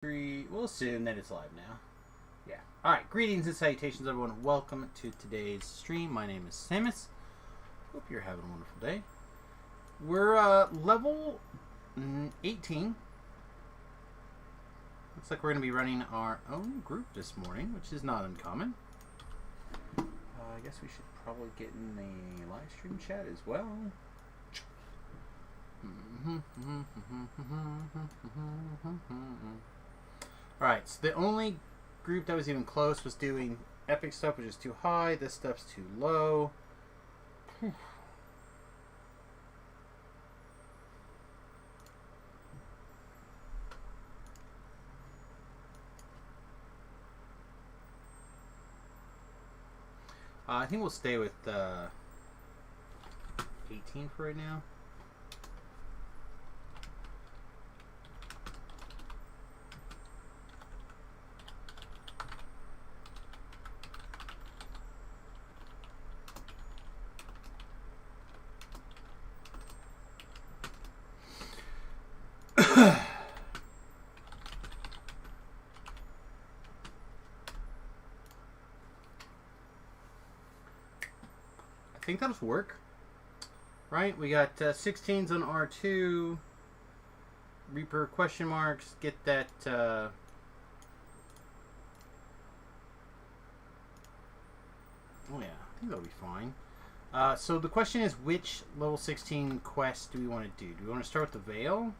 We'll assume that it's live now. Yeah. Alright, greetings and salutations, everyone. Welcome to today's stream. My name is Samius. Hope you're having a wonderful day. We're level 18. Looks like we're going to be running our own group this morning, which is not uncommon. I guess we should probably get in the live stream chat as well. Alright, so the only group that was even close was doing epic stuff, which is too high. This stuff's too low. I think we'll stay with 18 for right now. I think that'll work. Right? We got 16s on R2. Reaper question marks. Get that. Oh, yeah. I think that'll be fine. So the question is, which level 16 quest do we want to do? Do we want to start with the Veil?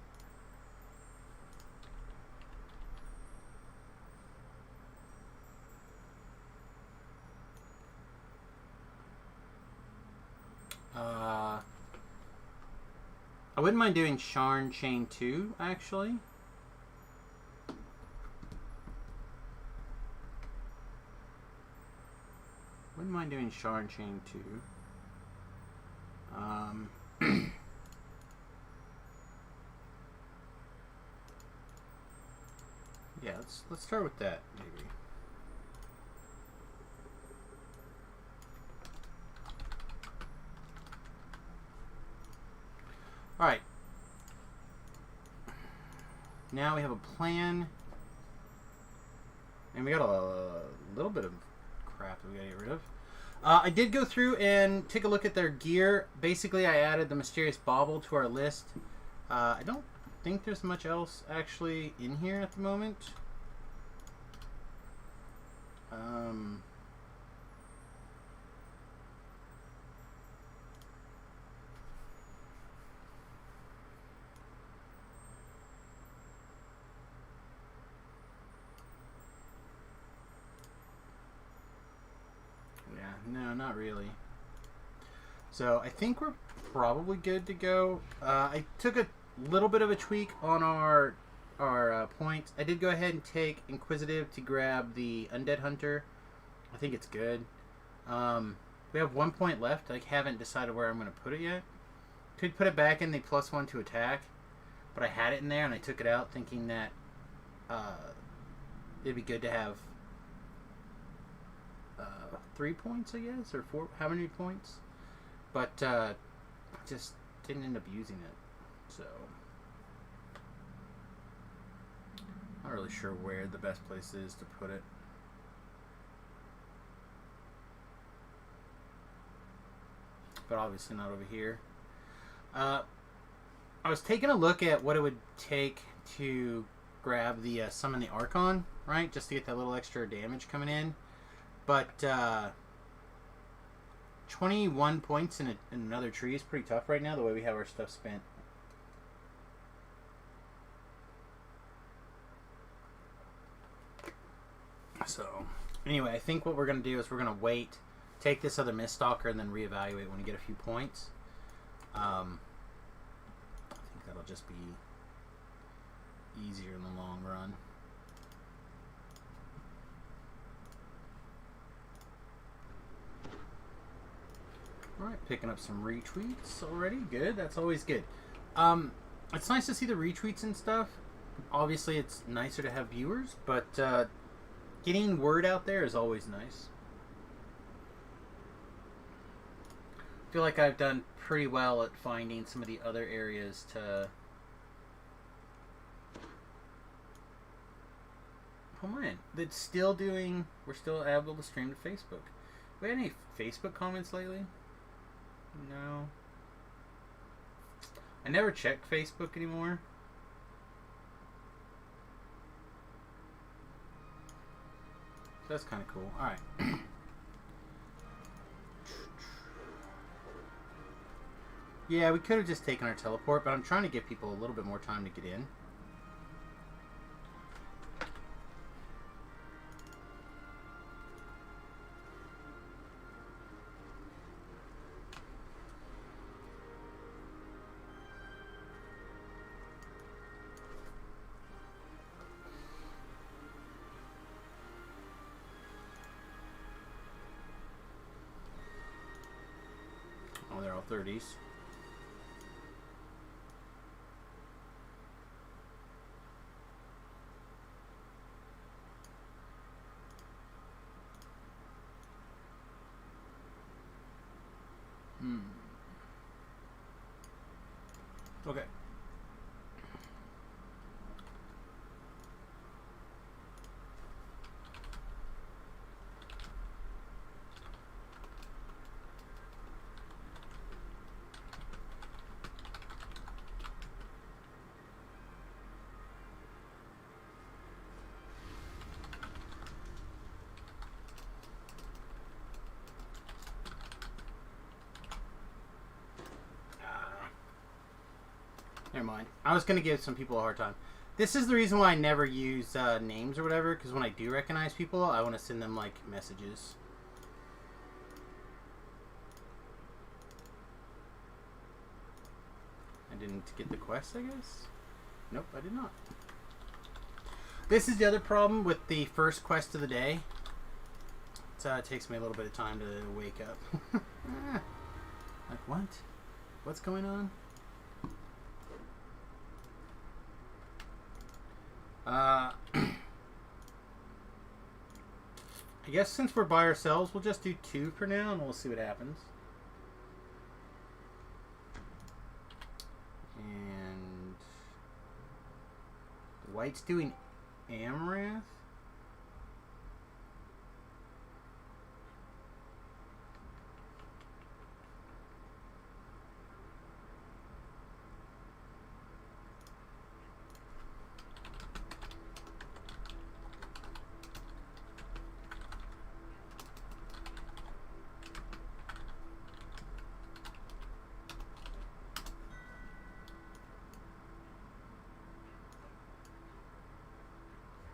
I wouldn't mind doing Sharn Chain 2, actually. Wouldn't mind doing Sharn Chain 2. Yeah, let's start with that, maybe. Alright. Now we have a plan. And we got a little bit of crap that we gotta get rid of. I did go through and take a look at their gear. Basically, I added the Mysterious Bauble to our list. I don't think there's much else actually in here at the moment. No, not really. So I think we're probably good to go. I took a little bit of a tweak on our points. I did go ahead and take Inquisitive to grab the Undead Hunter. I think it's good. We have 1 point left. I haven't decided where I'm going to put it yet. Could put it back in the +1 to attack, but I had it in there and I took it out thinking that it'd be good to have 3 points, I guess, or 4. How many points? But just didn't end up using it, so not really sure where the best place is to put it. But obviously not over here. I was taking a look at what it would take to grab the Summon the Archon, right? Just to get that little extra damage coming in. But 21 points in another tree is pretty tough right now, the way we have our stuff spent. So, anyway, I think what we're going to do is we're going to wait, take this other Miststalker, and then reevaluate when we get a few points. I think that'll just be easier in the long run. Alright, picking up some retweets already. Good, that's always good. It's nice to see the retweets and stuff. Obviously, it's nicer to have viewers, but getting word out there is always nice. I feel like I've done pretty well at finding some of the other areas to Oh man, that's still doing. We're still able to stream to Facebook. We had any Facebook comments lately? No. I never check Facebook anymore. That's kind of cool. All right. Yeah, we could have just taken our teleport, but I'm trying to give people a little bit more time to get in. Oh, they're all 30s. Okay. Never mind. I was going to give some people a hard time. This is the reason why I never use names or whatever, because when I do recognize people, I want to send them, like, messages. I didn't get the quest, I guess? Nope, I did not. This is the other problem with the first quest of the day. It takes me a little bit of time to wake up. Like, what? What's going on? I guess since we're by ourselves, we'll just do 2 for now, and we'll see what happens. And the white's doing Amaranth.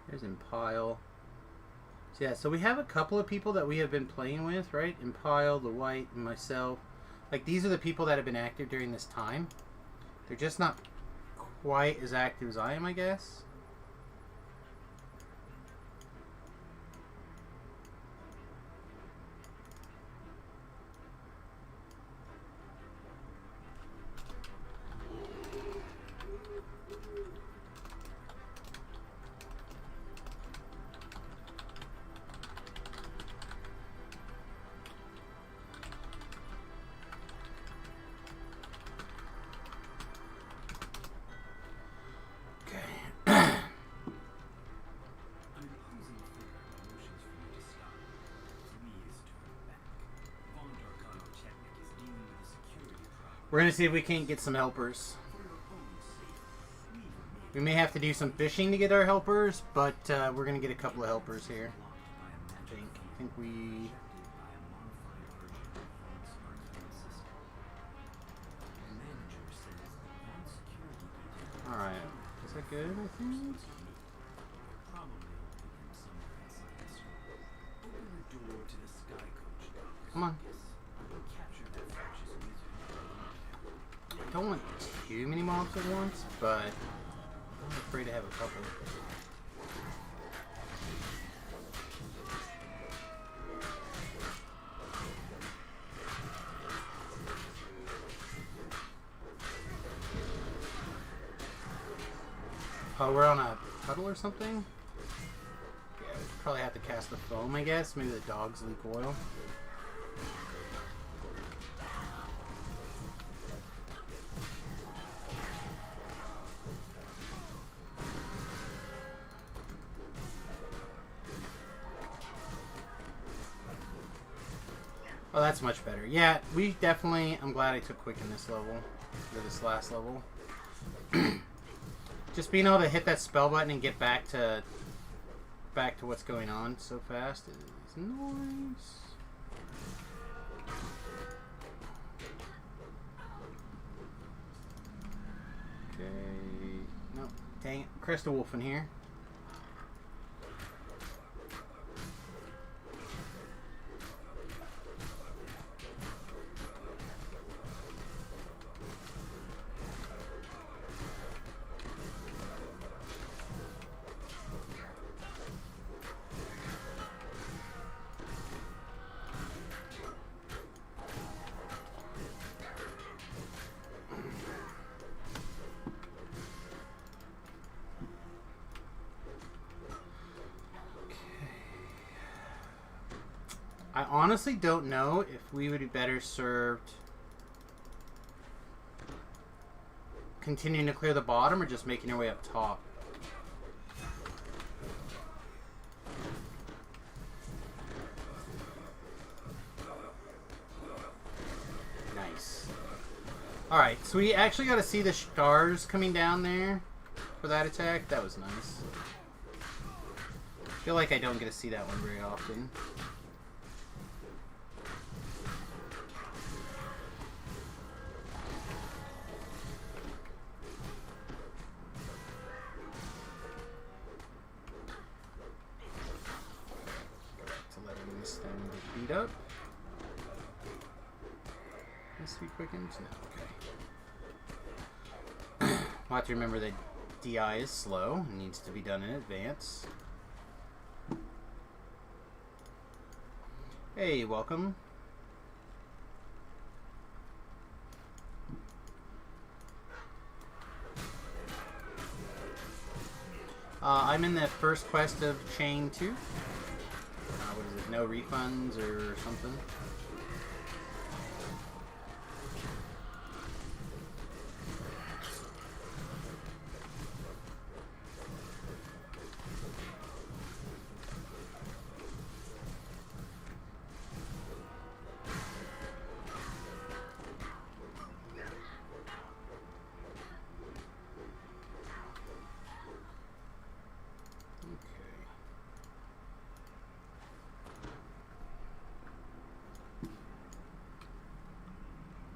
There's Impile. So yeah, so we have a couple of people that we have been playing with, right? Impile, the White, and myself. Like, these are the people that have been active during this time. They're just not quite as active as I am, I guess. We're going to see if we can't get some helpers. We may have to do some fishing to get our helpers, but we're going to get a couple of helpers here. I think we... Alright. Is that good, I think? Come on. I don't want too many mobs at once, but I'm afraid to have a couple. Oh, we're on a puddle or something? Yeah, we probably have to cast the foam, I guess. Maybe the dogs leak oil. Oh, that's much better. Yeah, we definitely... I'm glad I took quick in this level. Or this last level. Just being able to hit that spell button and get back to what's going on so fast is nice. Okay. Nope. Dang it. Crystal Wolf in here. I honestly don't know if we would be better served continuing to clear the bottom or just making our way up top. Nice. Alright, so we actually got to see the stars coming down there for that attack. That was nice. I feel like I don't get to see that one very often. Up. Needs to be quickened. No, okay. We'll have to remember that DI is slow and needs to be done in advance. Hey, welcome. I'm in the first quest of Chain 2. What is it? No refunds or something?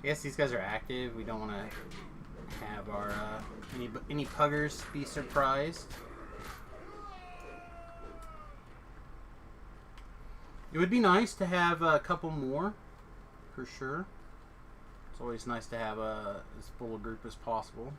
I guess these guys are active. We don't want to have our any puggers be surprised. It would be nice to have a couple more, for sure. It's always nice to have as full a group as possible.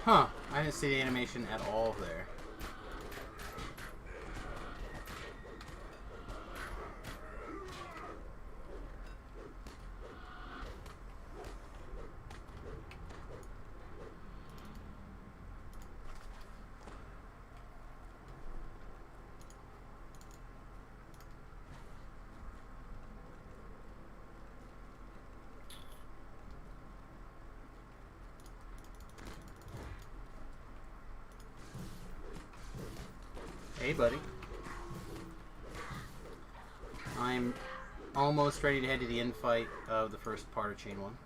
Huh, I didn't see the animation at all there. Hey, buddy. I'm almost ready to head to the end fight of the first part of Chain 1.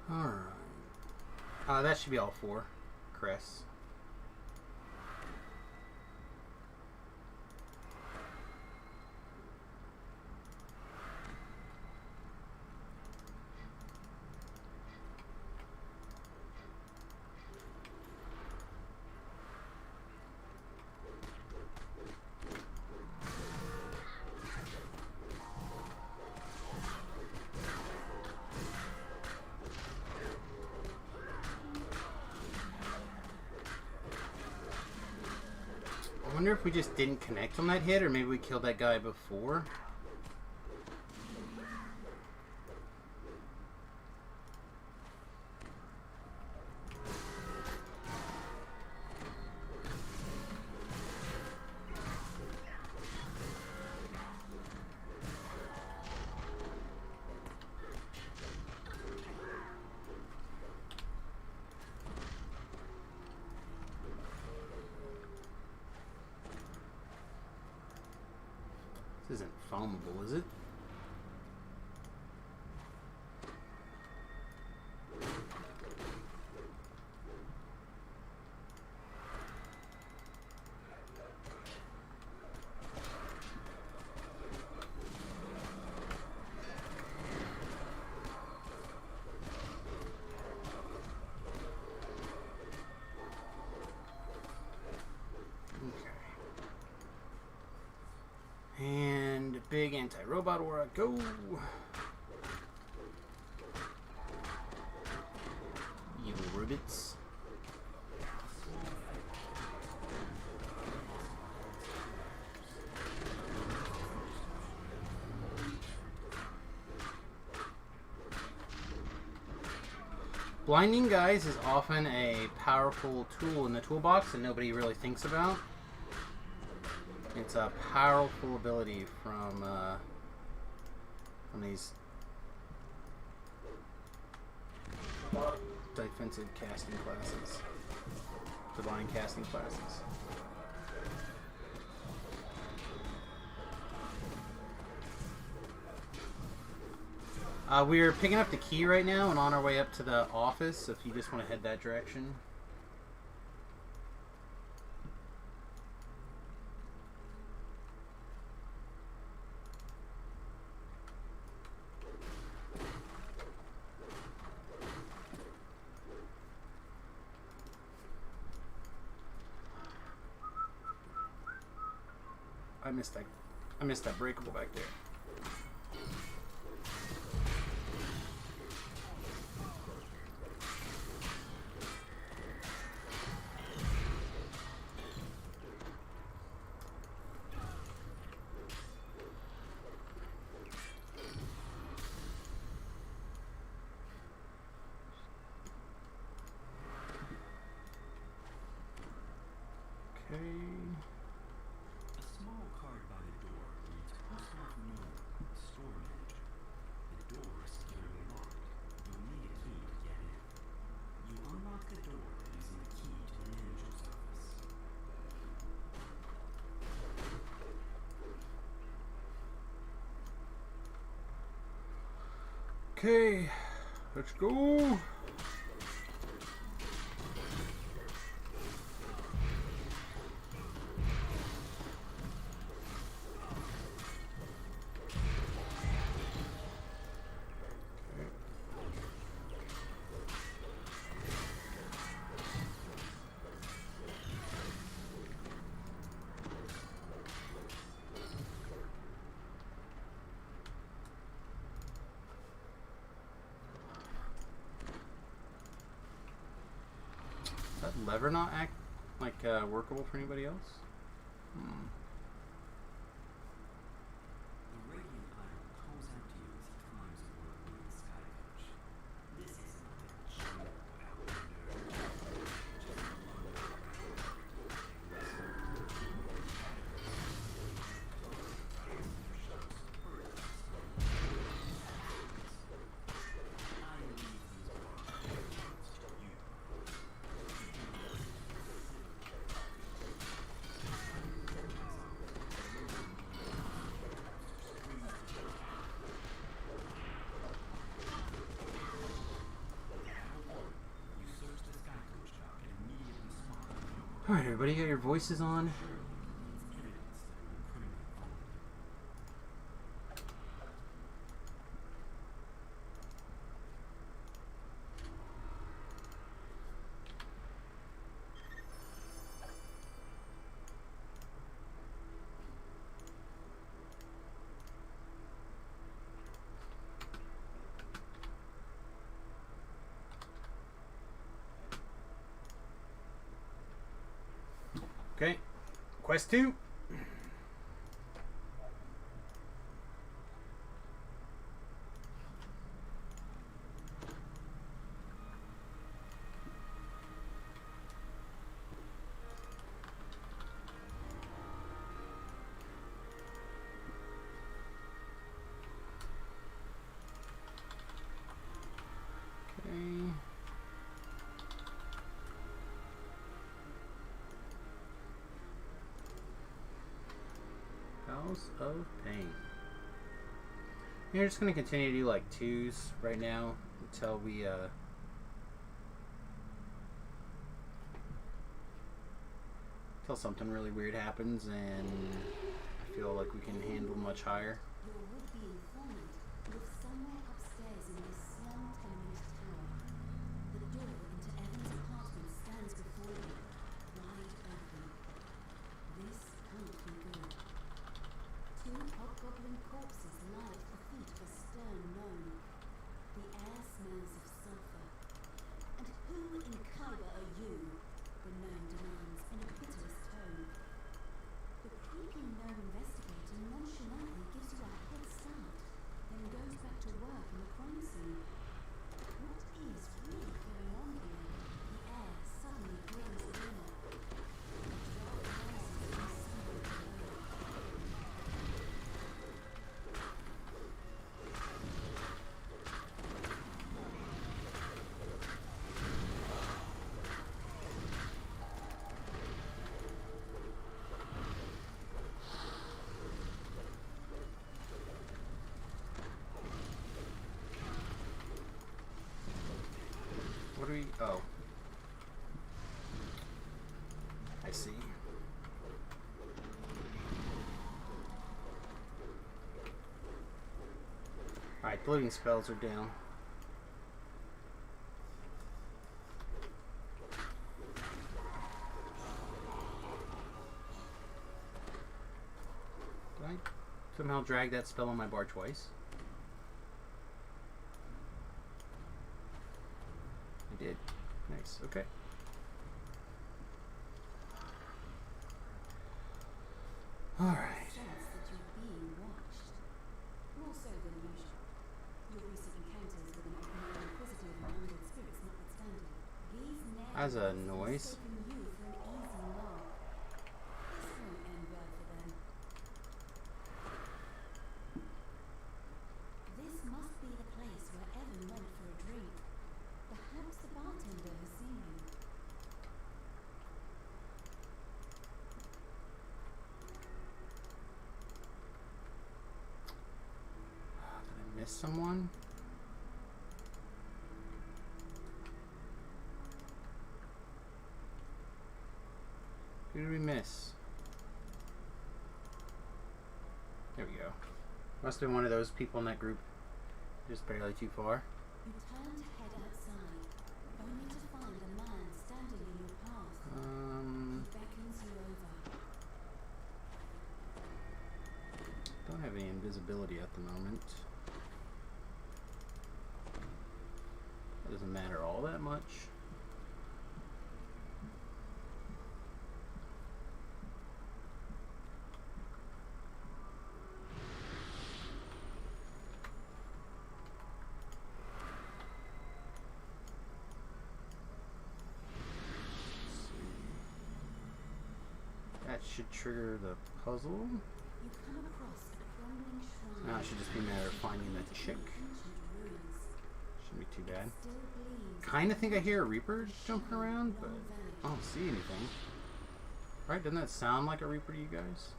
Alright. That should be all 4. Chris. wonder if we just didn't connect on that hit, or maybe we killed that guy before. This isn't foamable, is it? And big anti-robot aura, go! Evil ribbits. Blinding guys is often a powerful tool in the toolbox that nobody really thinks about. It's a powerful ability from these defensive casting classes, divine casting classes. We're picking up the key right now and on our way up to the office, so if you just want to head that direction. I missed that breakable back there. Okay. Okay, let's go. Lever not act like workable for anybody else? Alright, everybody, got your voices on? Quest 2. House of Pain. We're just going to continue to do like 2s right now until we until something really weird happens and I feel like we can handle much higher. Your would-be informant lives somewhere upstairs in this slum tenement tower. The door into Evan's apartment stands before you, wide open. This can't be good. 2 hobgoblin corpses lie at the feet of a stern gnome. The air smells of sulfur. And who in Khyber are you? The gnome demands in a bitterest tone. The creepy gnome investigator nonchalantly gives you a head start, then goes back to work in the crime scene. What is really going on here? The air suddenly grows warmer. A draft rises from somewhere below. What do we... Oh. I see. Alright, bloating spells are down. Did I somehow drag that spell on my bar twice? I did. Nice. Okay. Alright. Sense that you're being watched. More so than usual. Your recent encounters with an openly inquisitive and undead spirits notwithstanding. These As a narratives have noise. mistaken you for an easy lark. This won't end well for them. This must be the place where Evan went for a drink. Perhaps the bartender has seen him. Did I miss someone? Who did we miss? There we go. Must have been one of those people in that group. Just barely too far. You turn to head outside, only to find a man standing in your path. He beckons you over. Don't have any invisibility at the moment. That doesn't matter all that much. That should trigger the puzzle. You come across a crumbling shrine. Now it should just be a matter of finding the chick. Ancient ruins. Shouldn't be too bad. Still bleeds. Kind of think I hear a Reaper jumping around, but I don't see anything. Right? Doesn't that sound like a Reaper to you guys?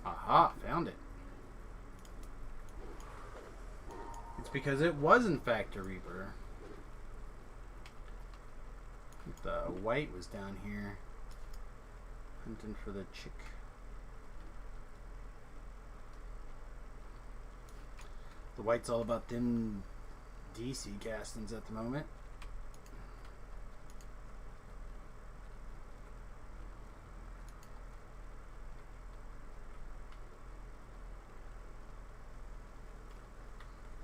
Aha, found it. It's because it was in fact a Reaper. The white was down here hunting for the chick. The white's all about them DC castings at the moment.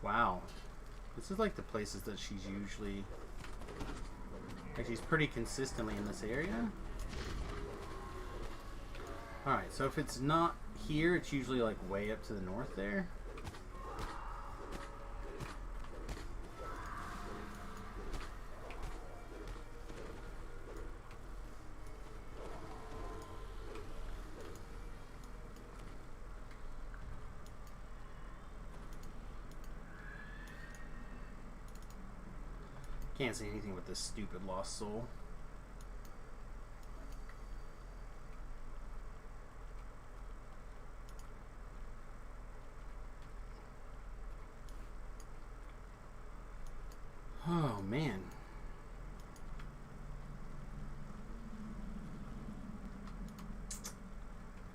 Wow. This is like the places that she's usually... Like, she's pretty consistently in this area. Alright, so if it's not here, it's usually like way up to the north there. Can't see anything with this stupid lost soul. Oh man.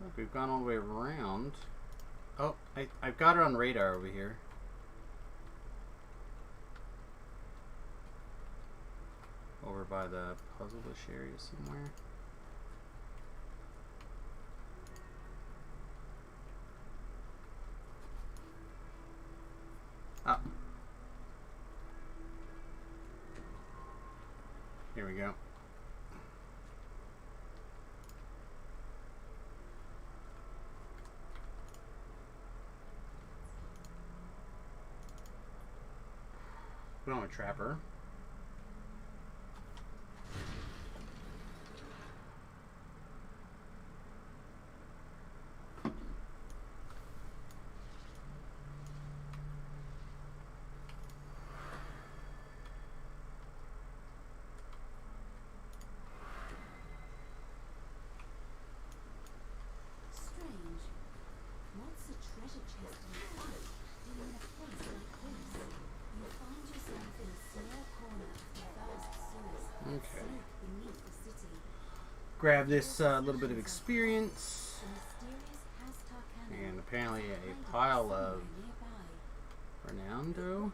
Look, we've gone all the way around. Oh, I've got her on radar over here. Over by the puzzle-ish area somewhere. Ah. Here we go. We don't want to trap her. Okay. Grab this little bit of experience. And apparently a pile of Renando.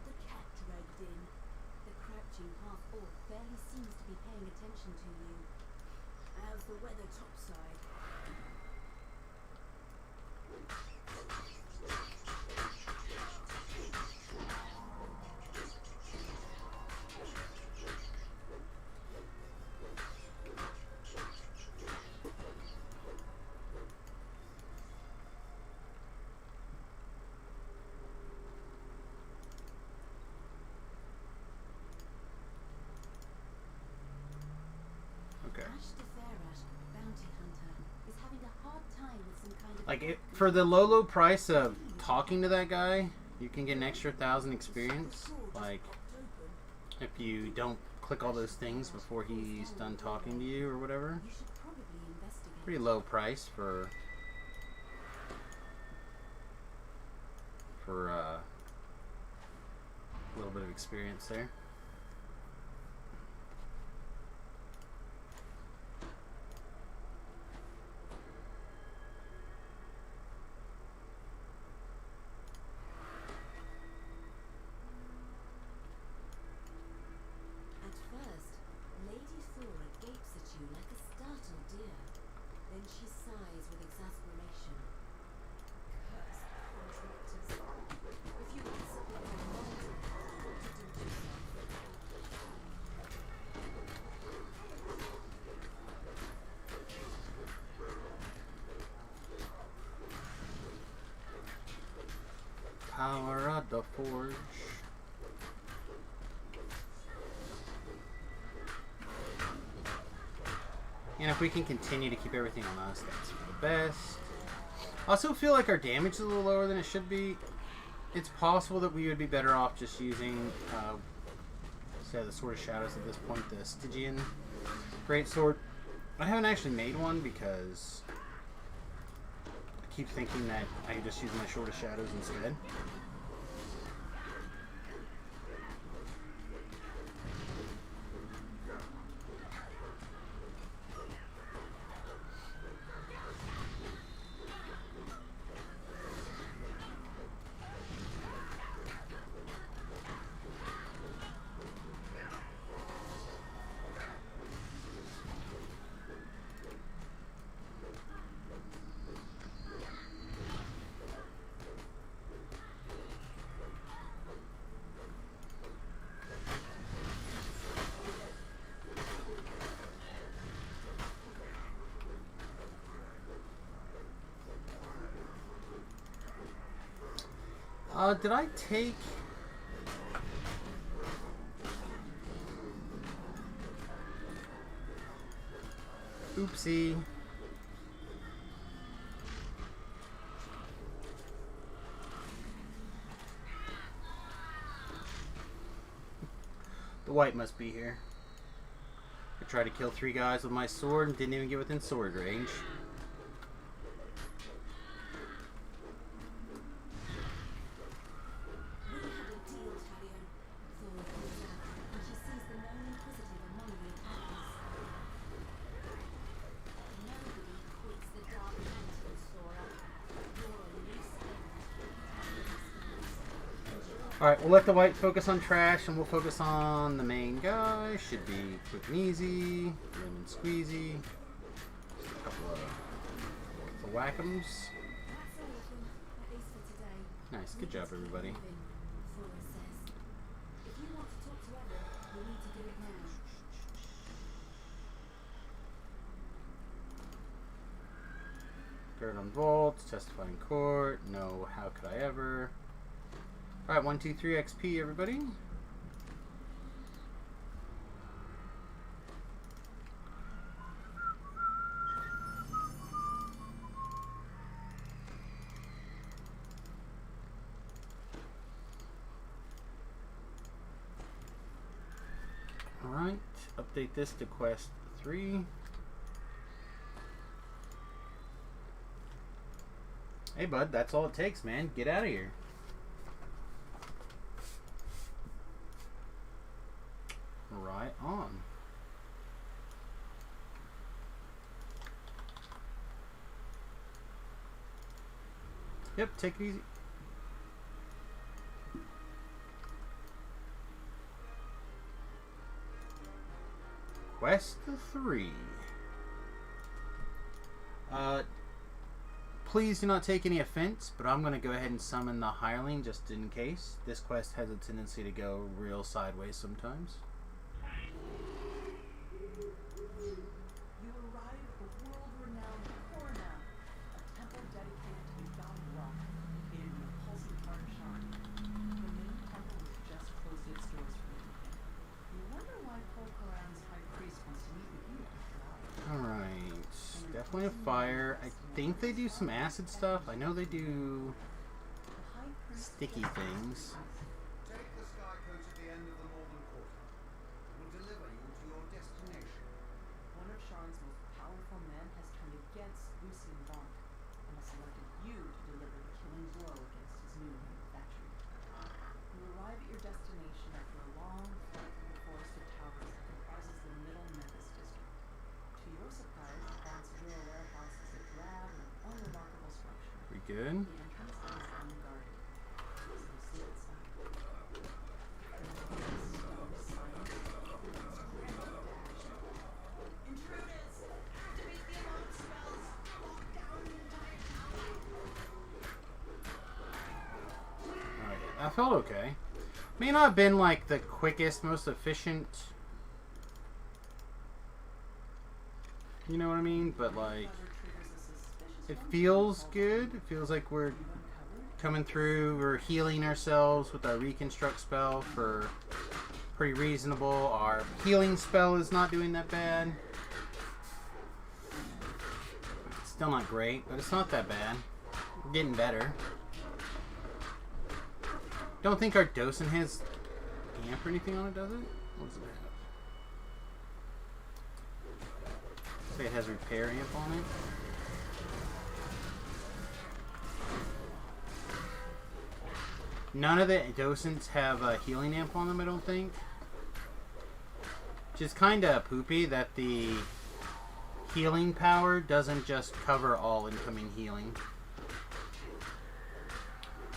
Like, for the low price of talking to that guy, you can get an extra 1,000 experience. Like, if you don't click all those things before he's done talking to you or whatever. Pretty low price for a little bit of experience there. Power of the Forge. And if we can continue to keep everything on us, that's for the best. I also feel like our damage is a little lower than it should be. It's possible that we would be better off just using, say, the Sword of Shadows at this point, the Stygian Greatsword. I haven't actually made one because I keep thinking that I can just use my Sword of Shadows instead. Did I take... Oopsie. The white must be here. I tried to kill 3 guys with my sword and didn't even get within sword range. Alright, we'll let the white focus on trash and we'll focus on the main guy. Should be quick and easy, lemon squeezy. A couple of whack-ems. Nice, good job everybody. Third on vault, testify in court. No, how could I ever? Alright, 1, 2, 3 XP, everybody. Alright, update this to quest 3. Hey bud, that's all it takes, man. Get out of here. Right on. Yep, take it easy. Quest 3. Please do not take any offense, but I'm going to go ahead and summon the hireling just in case. This quest has a tendency to go real sideways sometimes. You arrive at the world-renowned Corna, a temple dedicated to the god Rock, located in the pulsing heart of Sharn. The main temple has just closed its doors for the weekend. You wonder why Kolkaran's high priest wants to meet with you after hours. Alright, definitely a fire. I think they do some acid stuff. I know they do sticky things. Take the sky coach at the end of the northern quarter. It will deliver you to your destination. One of Sharn's most powerful men has turned against Lucian Bond and has selected you to deliver the killing blow against his new manufactory. You arrive at your destination after a long flight through the forest of towers that comprises the middle Memphis district. To your surprise, Bond's Bureau warehouse is a drab and unremarkable structure. We good? The entrance is unguarded. So you sit inside. Intruders! Activate the alarm spells! Lock down the entire tower! Alright, that felt okay. May not have been like the quickest, most efficient. You know what I mean? But like, it feels good. It feels like we're coming through. We're healing ourselves with our reconstruct spell for pretty reasonable. Our healing spell is not doing that bad. It's still not great, but it's not that bad. We're getting better. Don't think our docent has amp or anything on it, does it? What does it have? Say it has repair amp on it. None of the docents have a healing amp on them, I don't think. Which is kind of poopy that the healing power doesn't just cover all incoming healing.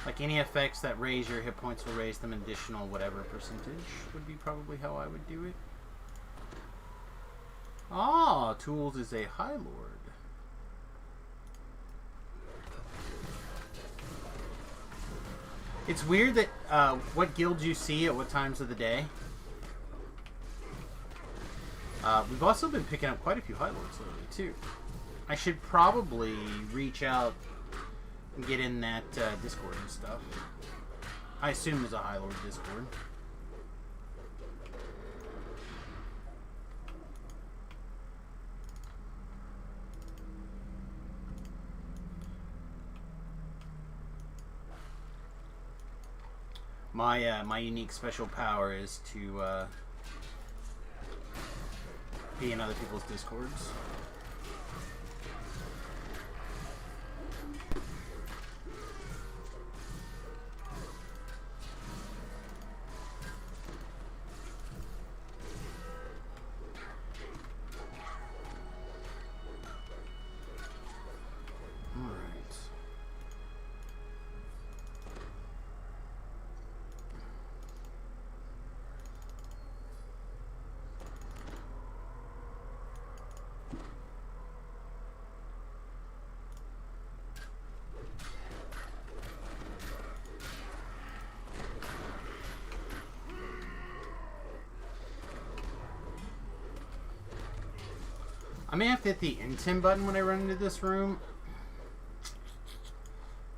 Like any effects that raise your hit points will raise them an additional whatever percentage would be probably how I would do it. Ah, Tools is a High Lord. It's weird that what guilds you see at what times of the day. We've also been picking up quite a few High Lords lately too. I should probably reach out and get in that Discord and stuff. I assume there's a High Lord Discord. My unique special power is to be in other people's discords. I may have to hit the N10 button when I run into this room.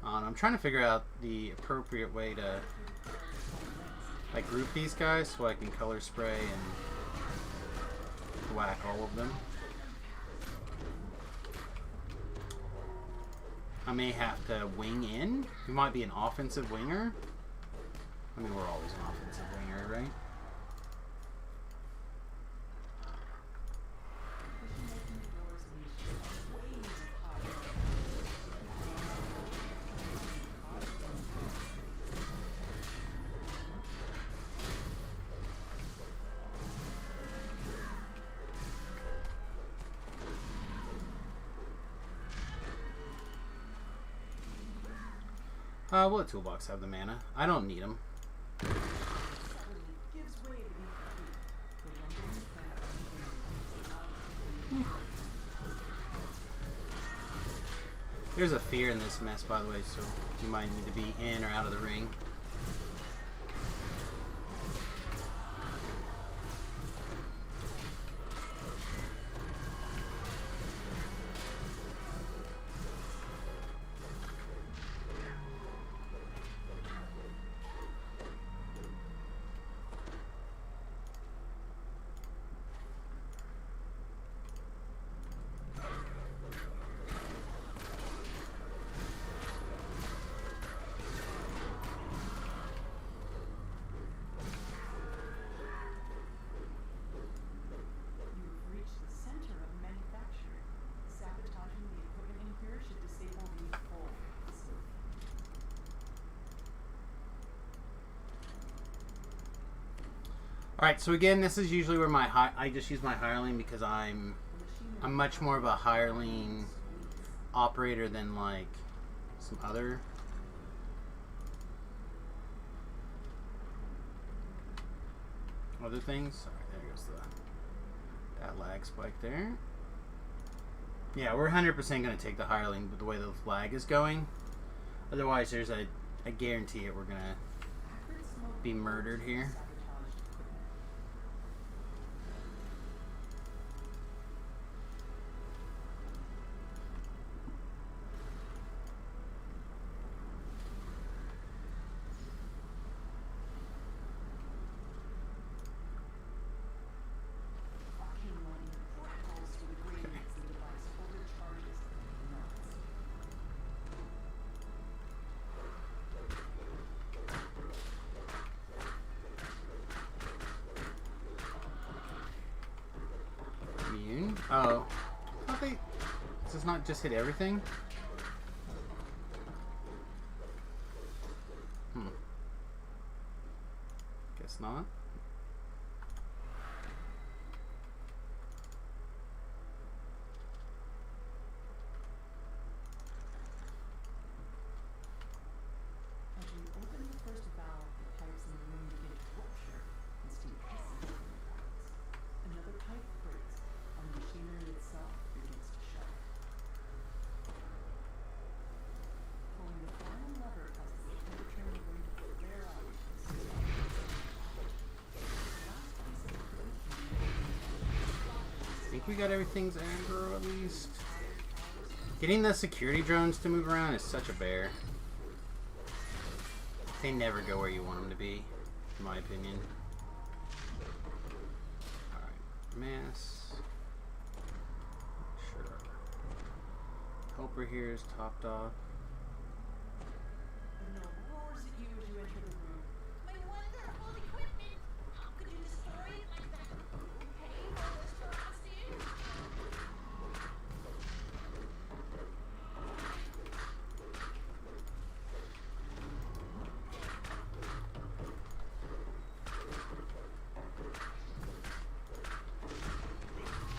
I'm trying to figure out the appropriate way to like group these guys so I can color spray and whack all of them. I may have to wing in. You might be an offensive winger. I mean, we're always an offensive winger, right? Will the toolbox have the mana? I don't need them. There's a fear in this mess, by the way, so you might need to be in or out of the ring. Alright, so again, this is usually where I just use my hireling because I'm much more of a hireling operator than like some other things. Alright, there goes that lag spike there. Yeah, we're 100% going to take the hireling with the way the lag is going. Otherwise, there's I guarantee it, we're going to be murdered here. Oh, does this not just hit everything? Guess not. As you open the first valve, the pipes in the room begin to rupture and steam hisses from the pipes. Another pipe breaks, and the machinery itself begins to shut. Pulling the final lever causes the temperature in the room to flare up and stop. I think we got everything's aggro at least. Getting the security drones to move around is such a bear. They never go where you want them to be, in my opinion. Alright, mass. Sure. Helper here is topped off. The gnome roars at you as you enter the room. My wonderful equipment! How could you destroy it like that? You pay for this Jurassic?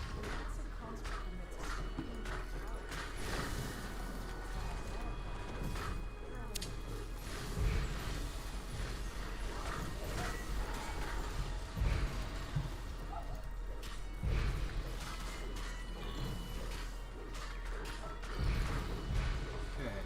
The massive construct emits a scream of power. Okay.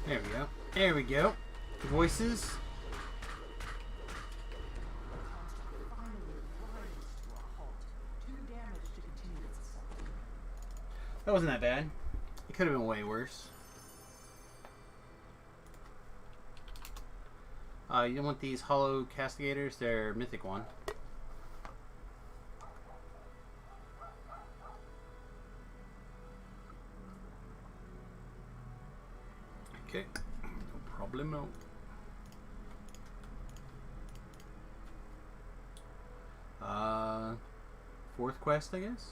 There we go. There we go. Voices. The construct finally grinds to a halt. Too damaged to continue its assault. That wasn't that bad. It could have been way worse. You don't want these hollow castigators? They're mythic one. Okay, no problemo. Fourth quest, I guess.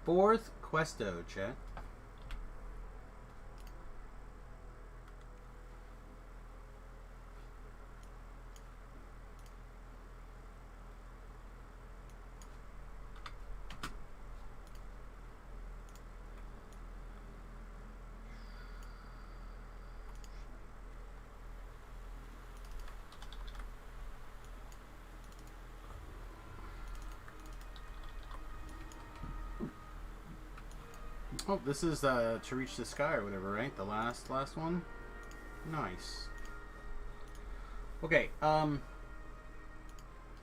Fourth questo, chat. Oh, this is to reach the sky or whatever, right? The last one. Nice. Okay.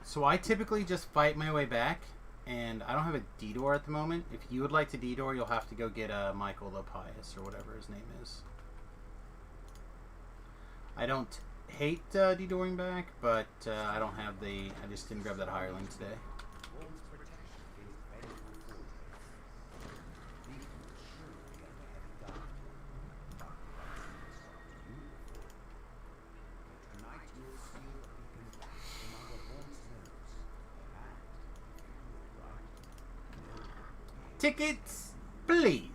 So I typically just fight my way back, and I don't have a detour at the moment. If you would like to detour, you'll have to go get Michael the Pious or whatever his name is. I don't hate detouring back, but I don't have the. I just didn't grab that hireling today. One's protection against vengeful forgeries. These will surely be under heavy guard. But that's been instructed you before. Tonight you'll steal a beacon back from our Vaughn's nose. And if you do it right, no one Tickets, please.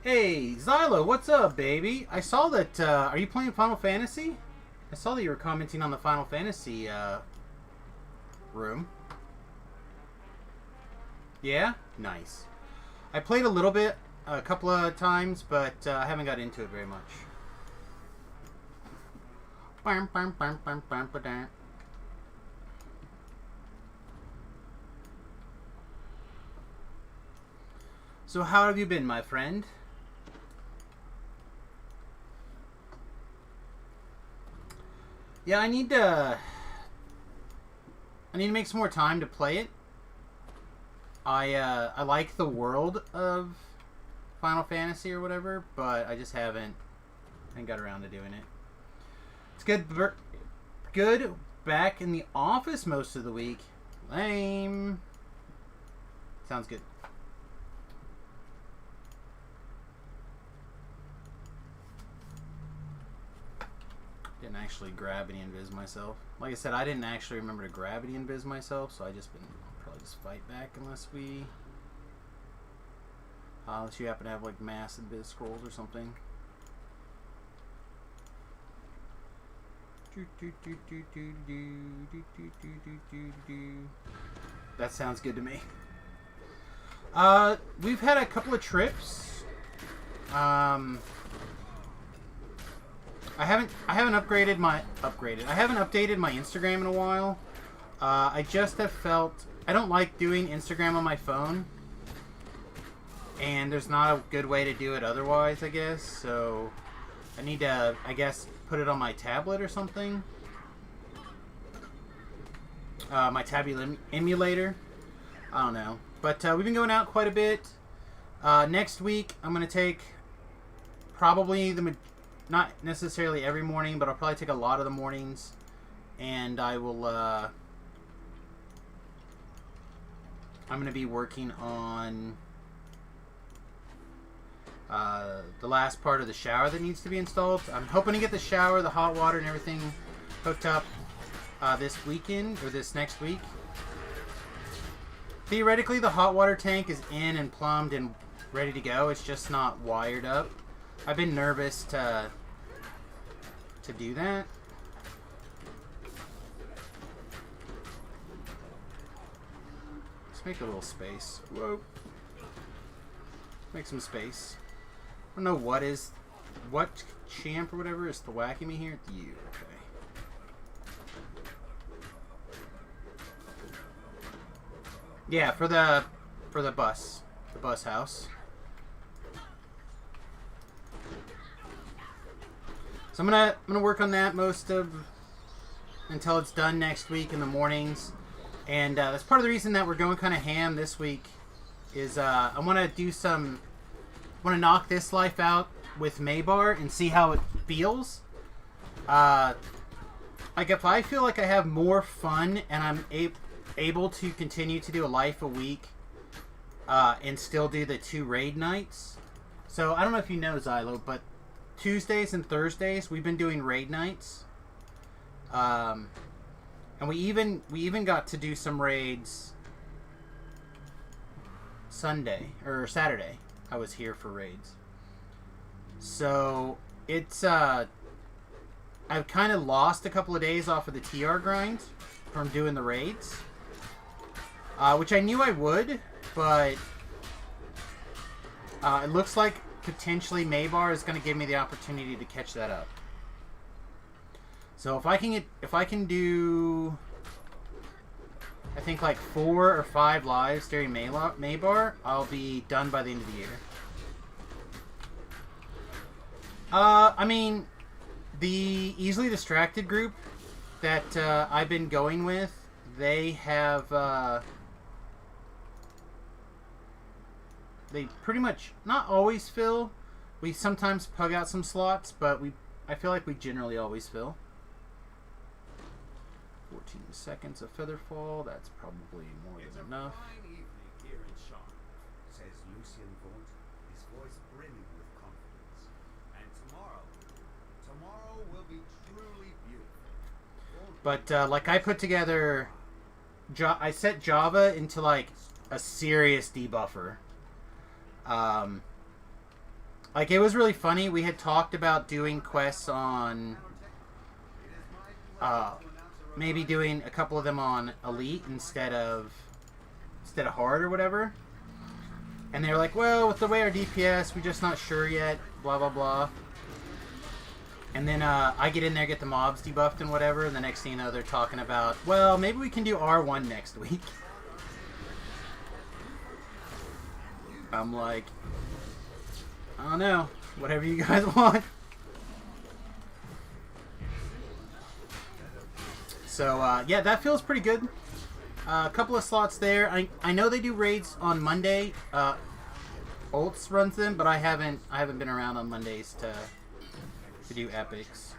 Hey, Zylo, what's up, baby? I saw that, are you playing Final Fantasy? I saw that you were commenting on the Final Fantasy, room. Yeah? Nice. I played a little bit, a couple of times, but I haven't got into it very much. So how have you been, my friend? Yeah, I need to make some more time to play it. I like the world of Final Fantasy or whatever, but I just haven't got around to doing it. It's good. Good. Back in the office most of the week. Lame. Sounds good. Didn't actually gravity invis myself. Like I said, I didn't actually remember to gravity invis myself, so I just been probably just fight back unless we, unless you happen to have like mass invis scrolls or something. That sounds good to me. We've had a couple of trips. I haven't updated my Instagram in a while. I just have felt I don't like doing Instagram on my phone, and there's not a good way to do it otherwise, I guess. So I need to, I guess, put it on my tablet or something. My tablet emulator. I don't know, but we've been going out quite a bit. Next week, I'm gonna take probably not necessarily every morning, but I'll probably take a lot of the mornings, and I will, I'm going to be working on the last part of the shower that needs to be installed. I'm hoping to get the shower, the hot water, and everything hooked up this weekend, or this next week. Theoretically, the hot water tank is in and plumbed and ready to go. It's just not wired up. I've been nervous to do that. Let's make a little space. Whoa. Make some space. I don't know what champ or whatever is thwacking me here. It's you. Okay. Yeah, for the bus house. So I'm gonna work on that until it's done next week in the mornings, and that's part of the reason that we're going kind of ham this week. Is I want to knock this life out with Maybar and see how it feels. Like if I feel like I have more fun and I'm able to continue to do a life a week, and still do the 2 raid nights. So I don't know if you know, Xylo, but Tuesdays and Thursdays we've been doing raid nights, and we even got to do some raids Sunday or Saturday. I was here for raids, so it's I've kind of lost a couple of days off of the TR grind from doing the raids, which I knew I would, but it looks like potentially Maybar is going to give me the opportunity to catch that up. So if I can do, I think like 4 or 5 lives during Maybar, I'll be done by the end of the year. I mean, the Easily Distracted group that I've been going with, they have they pretty much not always fill. We sometimes pug out some slots, but I feel like we generally always fill. 14 seconds of Featherfall, that's probably more than enough. Fine evening here in Charlotte, says Lucien Vaunt, his voice brimming with confidence. And tomorrow will be truly beautiful. But like I put together, I set Java into like a serious debuffer. Like it was really funny. We had talked about doing quests on, maybe doing a couple of them on Elite instead of Hard or whatever. And they were like, well, with the way our DPS, we're just not sure yet, blah, blah, blah. And then I get in there, get the mobs debuffed and whatever, and the next thing you know, they're talking about, well, maybe we can do R1 next week. I'm like, I don't know, whatever you guys want. So, yeah, that feels pretty good. A couple of slots there. I know they do raids on Monday. Olts runs them, but I haven't been around on Mondays to do epics.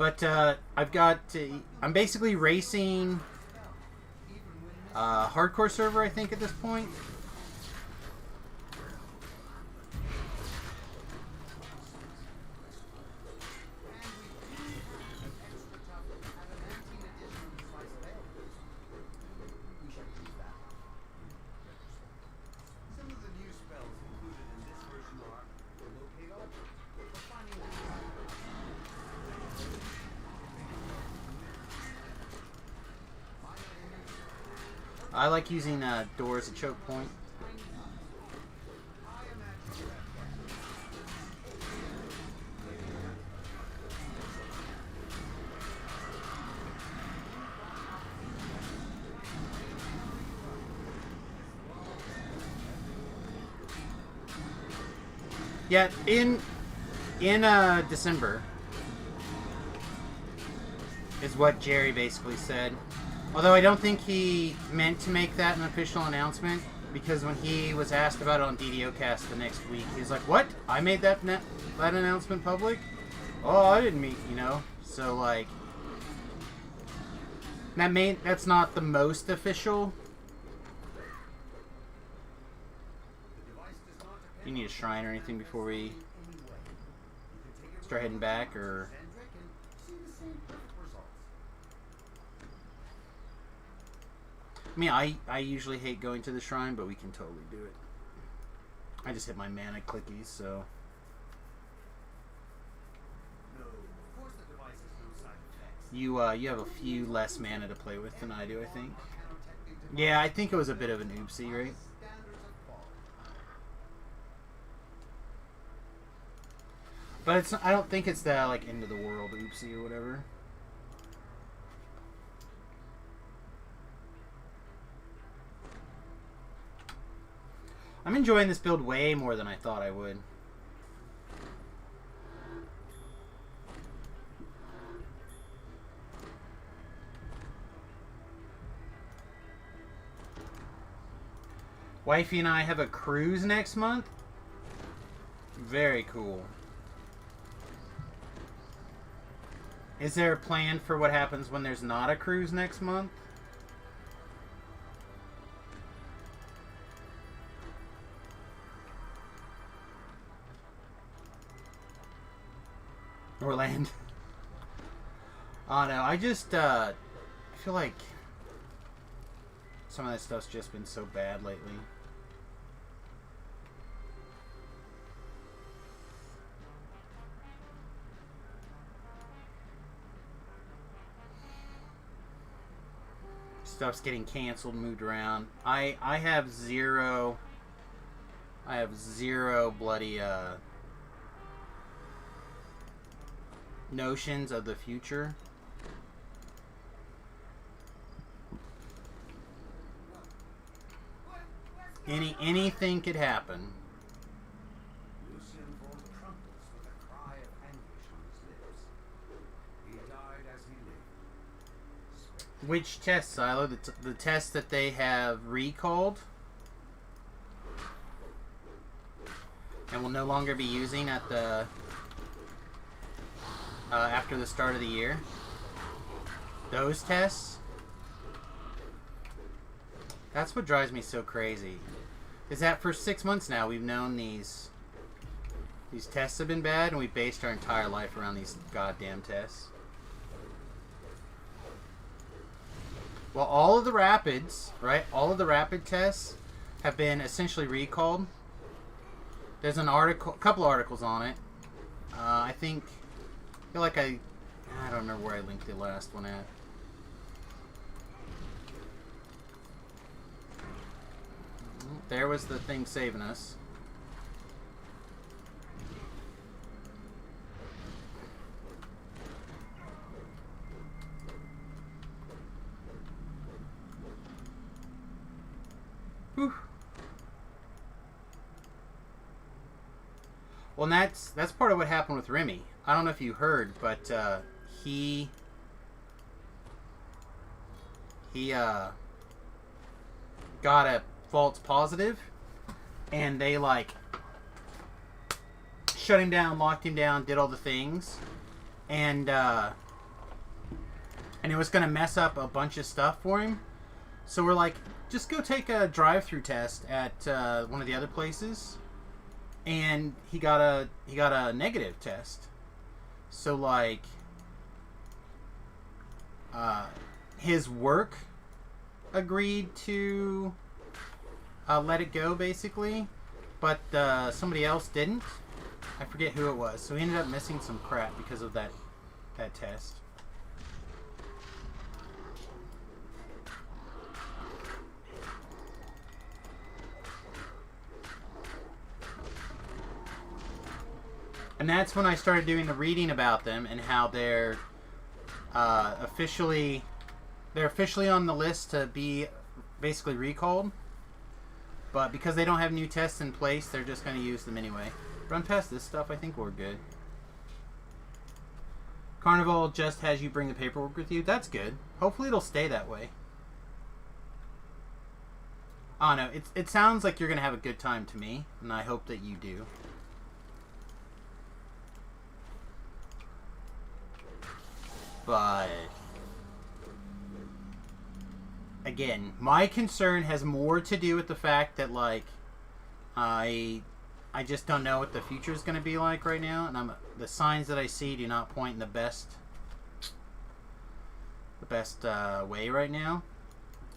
But I've got... I'm basically racing hardcore server, I think, at this point. I like using door as a choke point. Yeah, in December is what Jerry basically said. Although I don't think he meant to make that an official announcement, because when he was asked about it on DDOcast the next week, he was like, "What? I made that announcement public? Oh, I didn't mean, you know." So like, that's not the most official. You need a shrine or anything before we start heading back, or? I mean, I usually hate going to the shrine, but we can totally do it. I just hit my mana clickies, so. You have a few less mana to play with than I do, I think. Yeah, I think it was a bit of an oopsie, right? But it's I don't think it's that like end of the world oopsie or whatever. I'm enjoying this build way more than I thought I would. Wifey and I have a cruise next month. Very cool. Is there a plan for what happens when there's not a cruise next month? Or land? Oh no, I just I feel like some of that stuff's just been so bad lately. Stuff's getting canceled, moved around. I have zero bloody notions of the future. Anything could happen. Which test, Silo? The test that they have recalled and will no longer be using at the after the start of the year. Those tests. That's what drives me so crazy. Is that for 6 months now we've known these tests have been bad, and we based our entire life around these goddamn tests. Well, all of the rapids, right? All of the rapid tests have been essentially recalled. There's an article, a couple articles on it. I feel like I don't remember where I linked the last one at. There was the thing saving us. Whew. Well, and that's part of what happened with Remy. I don't know if you heard, but he got a false positive, and they like shut him down, locked him down, did all the things, and and it was going to mess up a bunch of stuff for him. So we're like, just go take a drive-through test at one of the other places, and he got a negative test. So like, his work agreed to let it go basically, but somebody else didn't. I forget who it was. So he ended up missing some crap because of that test. And that's when I started doing the reading about them and how they're officially on the list to be basically recalled. But because they don't have new tests in place, they're just going to use them anyway. Run past this stuff, I think we're good. Carnival just has you bring the paperwork with you. That's good. Hopefully it'll stay that way. I don't know. It sounds like you're going to have a good time to me, and I hope that you do. But again, my concern has more to do with the fact that like I just don't know what the future is going to be like right now, and the signs that I see do not point in the best way right now.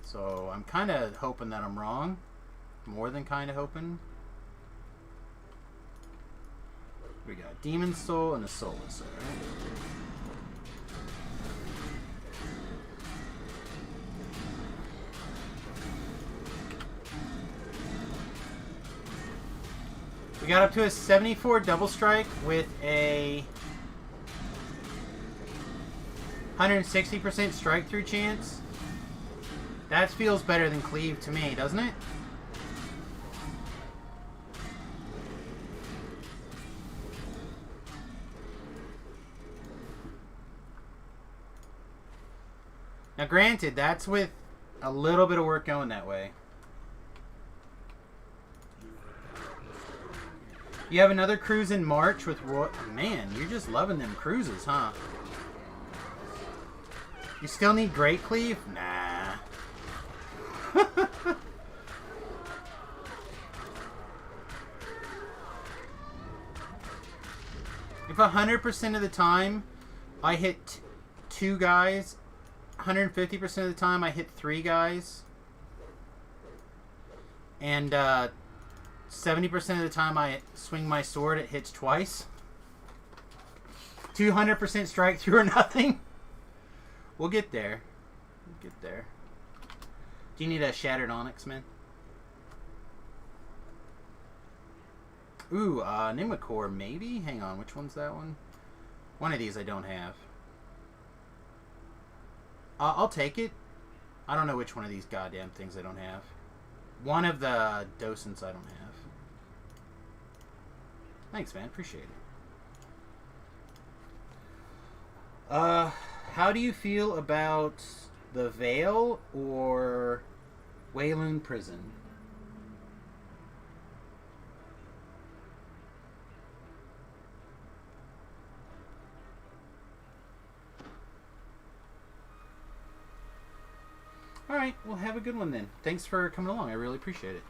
So I'm kind of hoping that I'm wrong, more than kind of hoping. We got Demon Soul and a Soulless, alright? We got up to a 74 double strike with a 160% strike through chance. That feels better than cleave to me, doesn't it? Now granted, that's with a little bit of work going that way. You have another cruise in March with Roy. Man, you're just loving them cruises, huh? You still need Great Cleave? Nah. If 100% of the time I hit 2 guys, 150% of the time I hit 3 guys, and 70% of the time I swing my sword, it hits twice. 200% strike through or nothing. We'll get there. We'll get there. Do you need a Shattered Onyx, man? Ooh, Nimicore, maybe? Hang on, which one's that one? One of these I don't have. I'll take it. I don't know which one of these goddamn things I don't have. One of the docents I don't have. Thanks, man. Appreciate it. How do you feel about the Veil or Wayland Prison? Alright, well have a good one then. Thanks for coming along. I really appreciate it.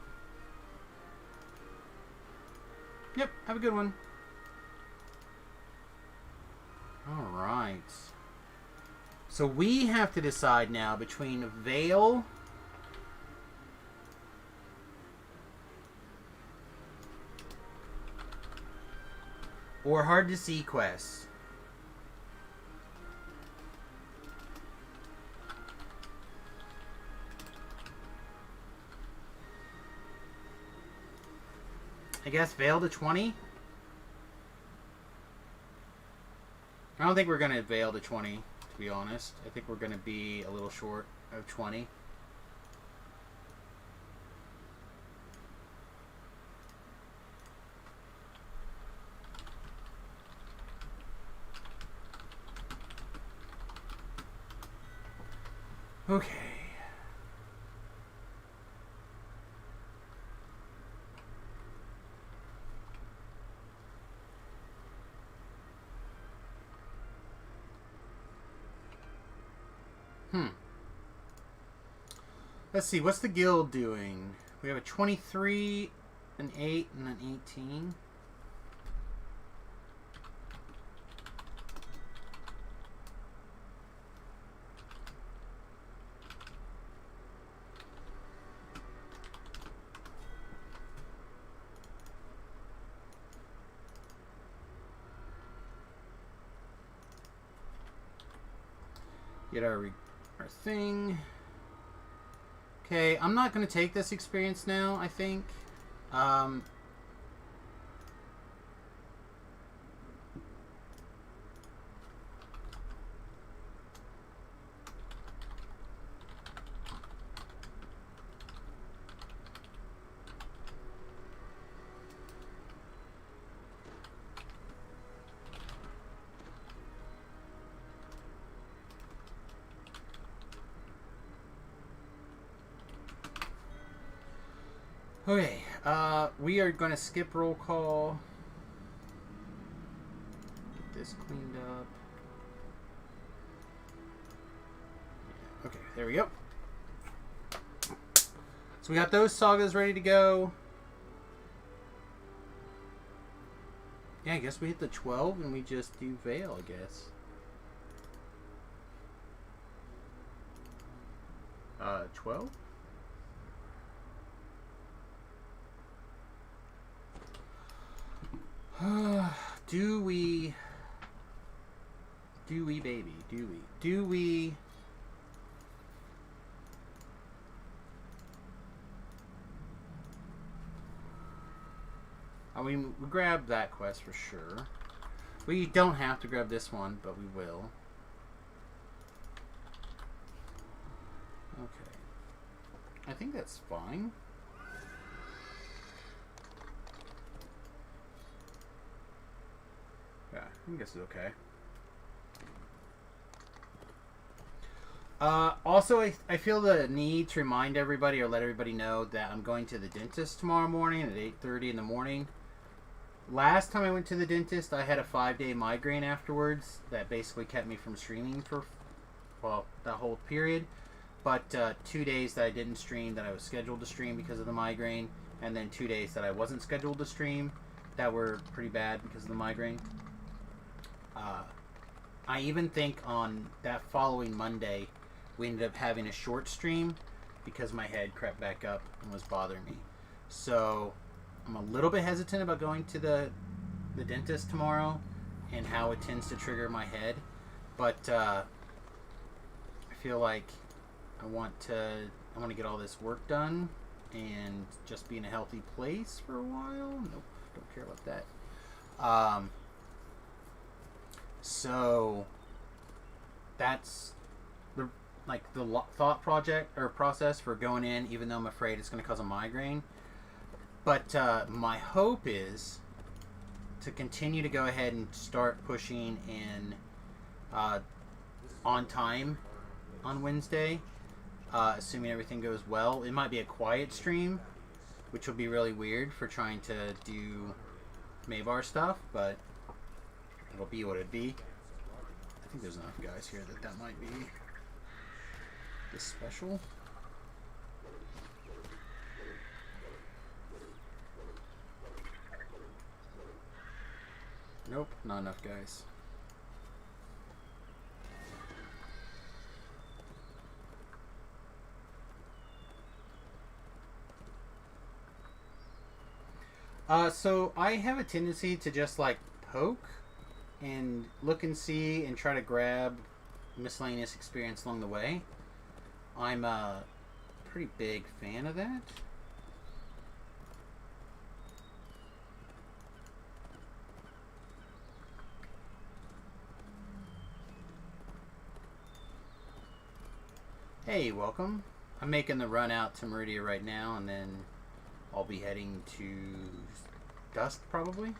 Yep, have a good one. Alright. So we have to decide now between Veil or Hard to See quests. I guess Veil to 20. I don't think we're going to Veil to 20, to be honest. I think we're going to be a little short of 20. Okay. Let's see, what's the guild doing? We have a 23, an 8, and an 18. Get our thing. Okay, I'm not going to take this experience now, I think. Okay, we are going to skip roll call. Get this cleaned up. Yeah, okay, there we go. So we got those sagas ready to go. Yeah, I guess we hit the 12 and we just do Veil, I guess. 12? Do we, baby? Do we? I mean, we grab that quest for sure. We don't have to grab this one, but we will. Okay. I think that's fine. Yeah, I guess it's okay. Also, I feel the need to remind everybody or let everybody know that I'm going to the dentist tomorrow morning at 8:30 in the morning. Last time I went to the dentist, I had a 5-day migraine afterwards that basically kept me from streaming for, well, that whole period. But 2 days that I didn't stream that I was scheduled to stream because of the migraine, and then 2 days that I wasn't scheduled to stream that were pretty bad because of the migraine. I even think on that following Monday, we ended up having a short stream because my head crept back up and was bothering me. So I'm a little bit hesitant about going to the dentist tomorrow and how it tends to trigger my head. But I feel like I want to get all this work done and just be in a healthy place for a while. Nope, don't care about that. So that's the thought project or process for going in, even though I'm afraid it's going to cause a migraine. But my hope is to continue to go ahead and start pushing in on time on Wednesday, assuming everything goes well. It might be a quiet stream, which will be really weird for trying to do Maybar stuff, but it'll be what it be. I think there's enough guys here that might be this special. Nope, not enough guys. So I have a tendency to just like poke and look and see and try to grab miscellaneous experience along the way. I'm a pretty big fan of that. Hey, welcome. I'm making the run out to Meridia right now, and then I'll be heading to Dust probably.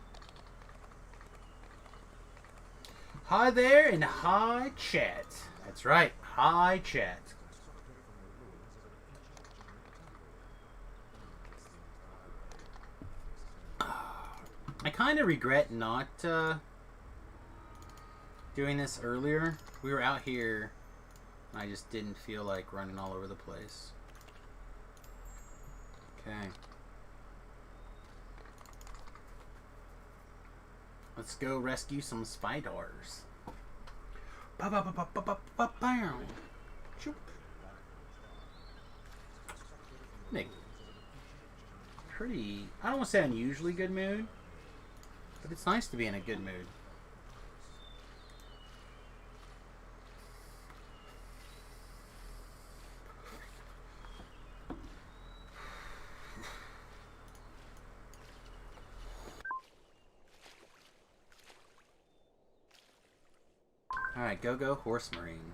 Hi there and hi chat. That's right, hi chat. I kind of regret not doing this earlier. We were out here and I just didn't feel like running all over the place. Okay. Let's go rescue some spiders. Ba-ba-ba-ba-ba-ba-ba-bam. Choop. Nick. Pretty, I don't want to say unusually good mood, but it's nice to be in a good mood. Alright, go Horse Marine.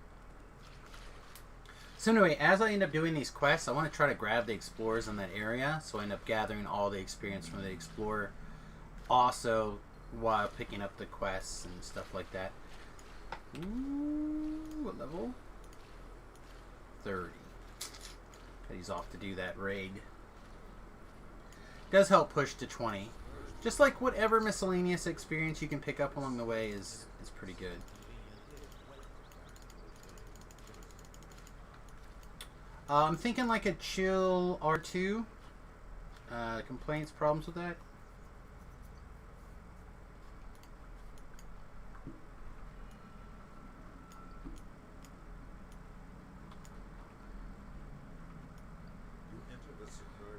So anyway, as I end up doing these quests, I want to try to grab the explorers in that area, so I end up gathering all the experience from the explorer, also while picking up the quests and stuff like that. Ooh, what level? 30. He's off to do that raid. Does help push to 20. Just like whatever miscellaneous experience you can pick up along the way is pretty good. I'm thinking like a chill R2. Complaints, problems with that?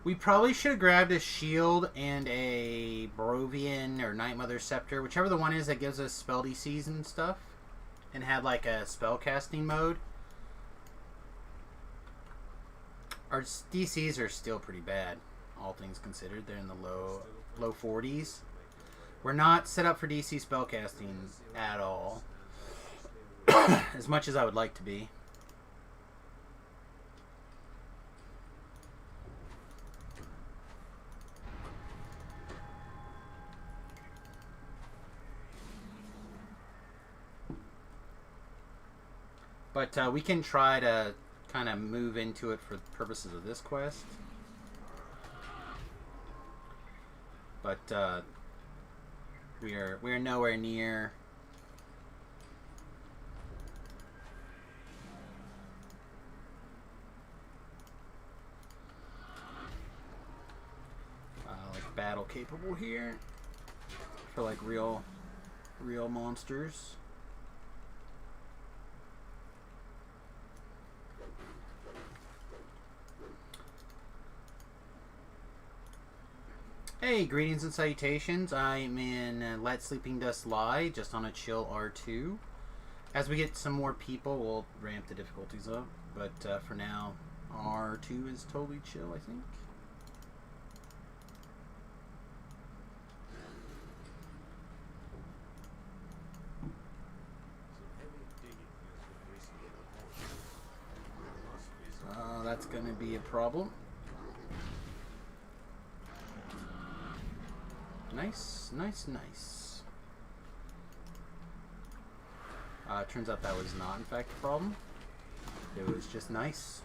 We probably should have grabbed a shield and a Barovian or Night Mother Scepter, whichever the one is that gives us spell DCs and stuff, and had like a spell casting mode. Our DCs are still pretty bad, all things considered. They're in the low 40s. We're not set up for DC spellcasting at all, as much as I would like to be. But we can try to kind of move into it for purposes of this quest. But we are nowhere near. Like battle capable here for like real monsters. Hey, greetings and salutations. I'm in Let Sleeping Dust Lie, just on a chill R2. As we get some more people, we'll ramp the difficulties up. But for now, R2 is totally chill, I think. That's going to be a problem. Nice. Turns out that was not, in fact, a problem. It was just nice.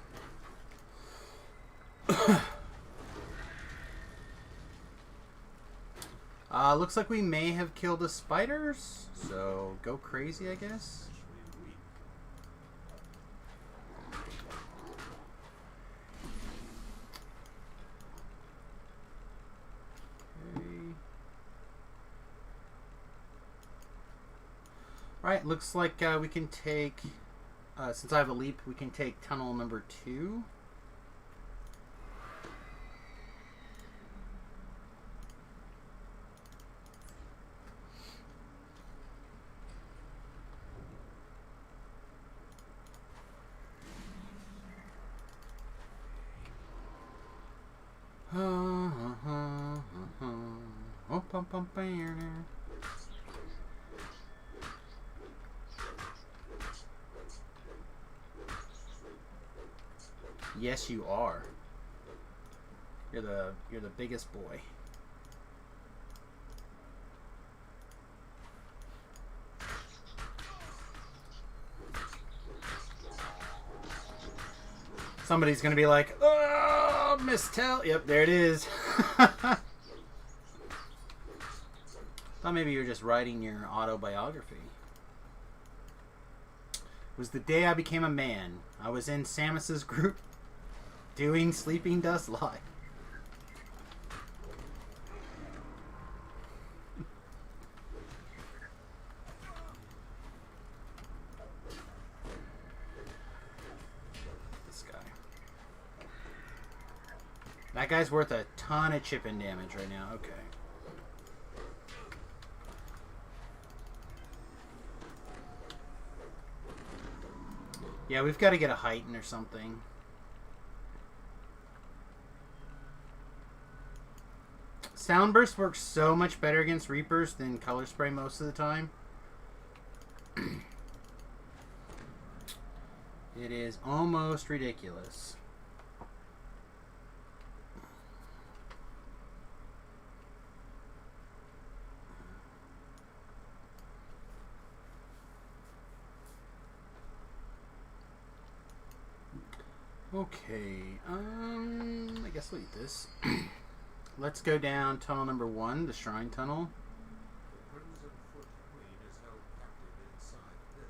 Looks like we may have killed the spiders, so go crazy, I guess. Alright, looks like we can take, since I have a leap, we can take tunnel number 2. Yes, you are. You're the biggest boy. Somebody's gonna be like, "Oh, Mistel." Yep, there it is. Thought maybe you're just writing your autobiography. It was the day I became a man. I was in Samius's group doing Sleeping Dust Live. That guy's worth a ton of chip-in damage right now. Okay. Yeah, we've got to get a heighten or something. Soundburst works so much better against Reapers than Color Spray most of the time. It is almost ridiculous. Okay, I guess we'll eat this. Let's go down tunnel number 1, the Shrine Tunnel. The Crimson Foot Queen is held captive inside this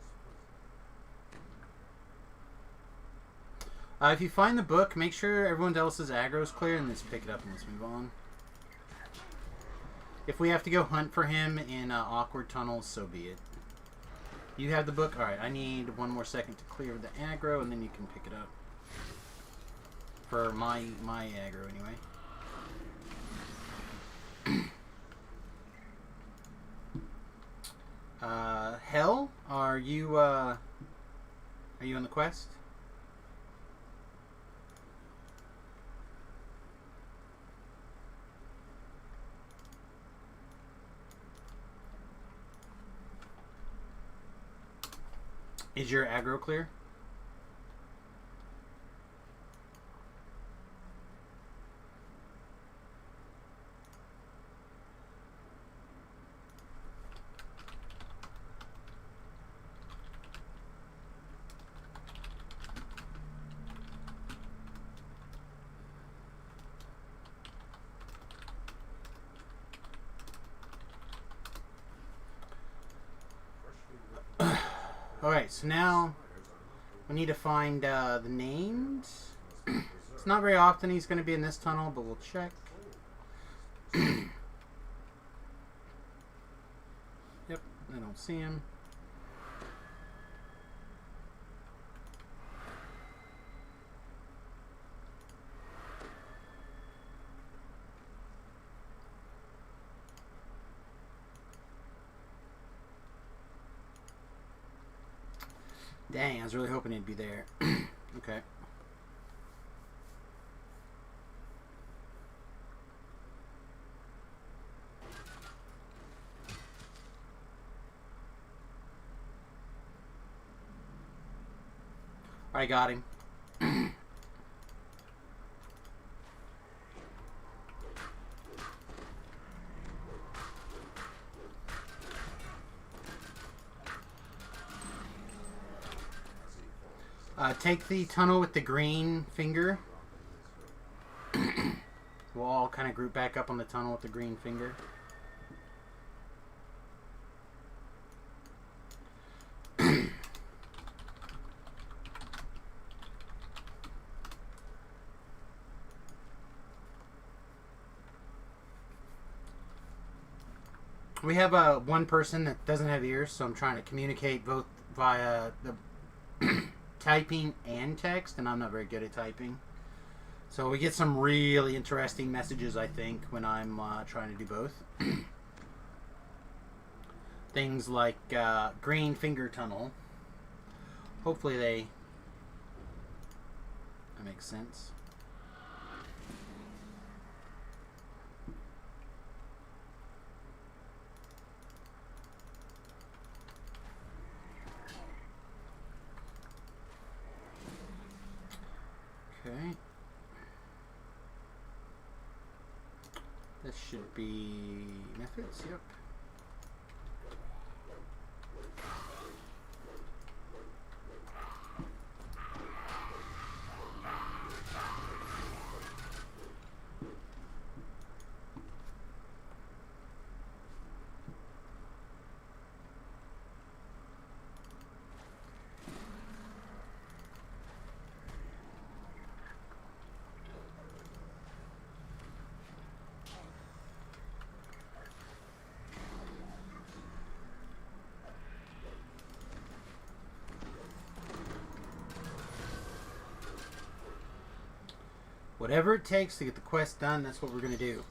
prison. If you find the book, make sure everyone else's aggro is clear and just pick it up and let's move on. If we have to go hunt for him in awkward tunnels, so be it. You have the book? Alright, I need 1 more second to clear the aggro and then you can pick it up. For my aggro, anyway. Hell, are you on the quest? Is your aggro clear? Alright, so now we need to find the names. It's not very often he's going to be in this tunnel, but we'll check. Yep, I don't see him. Dang, I was really hoping he'd be there. Okay. I got him. Take the tunnel with the green finger. We'll all kind of group back up on the tunnel with the green finger. We have one person that doesn't have ears, so I'm trying to communicate both via the typing and text, and I'm not very good at typing. So we get some really interesting messages, I think, when I'm trying to do both. Things like green finger tunnel. Hopefully that makes sense. Okay. This should be methods, yep. Whatever it takes to get the quest done, that's what we're going to do.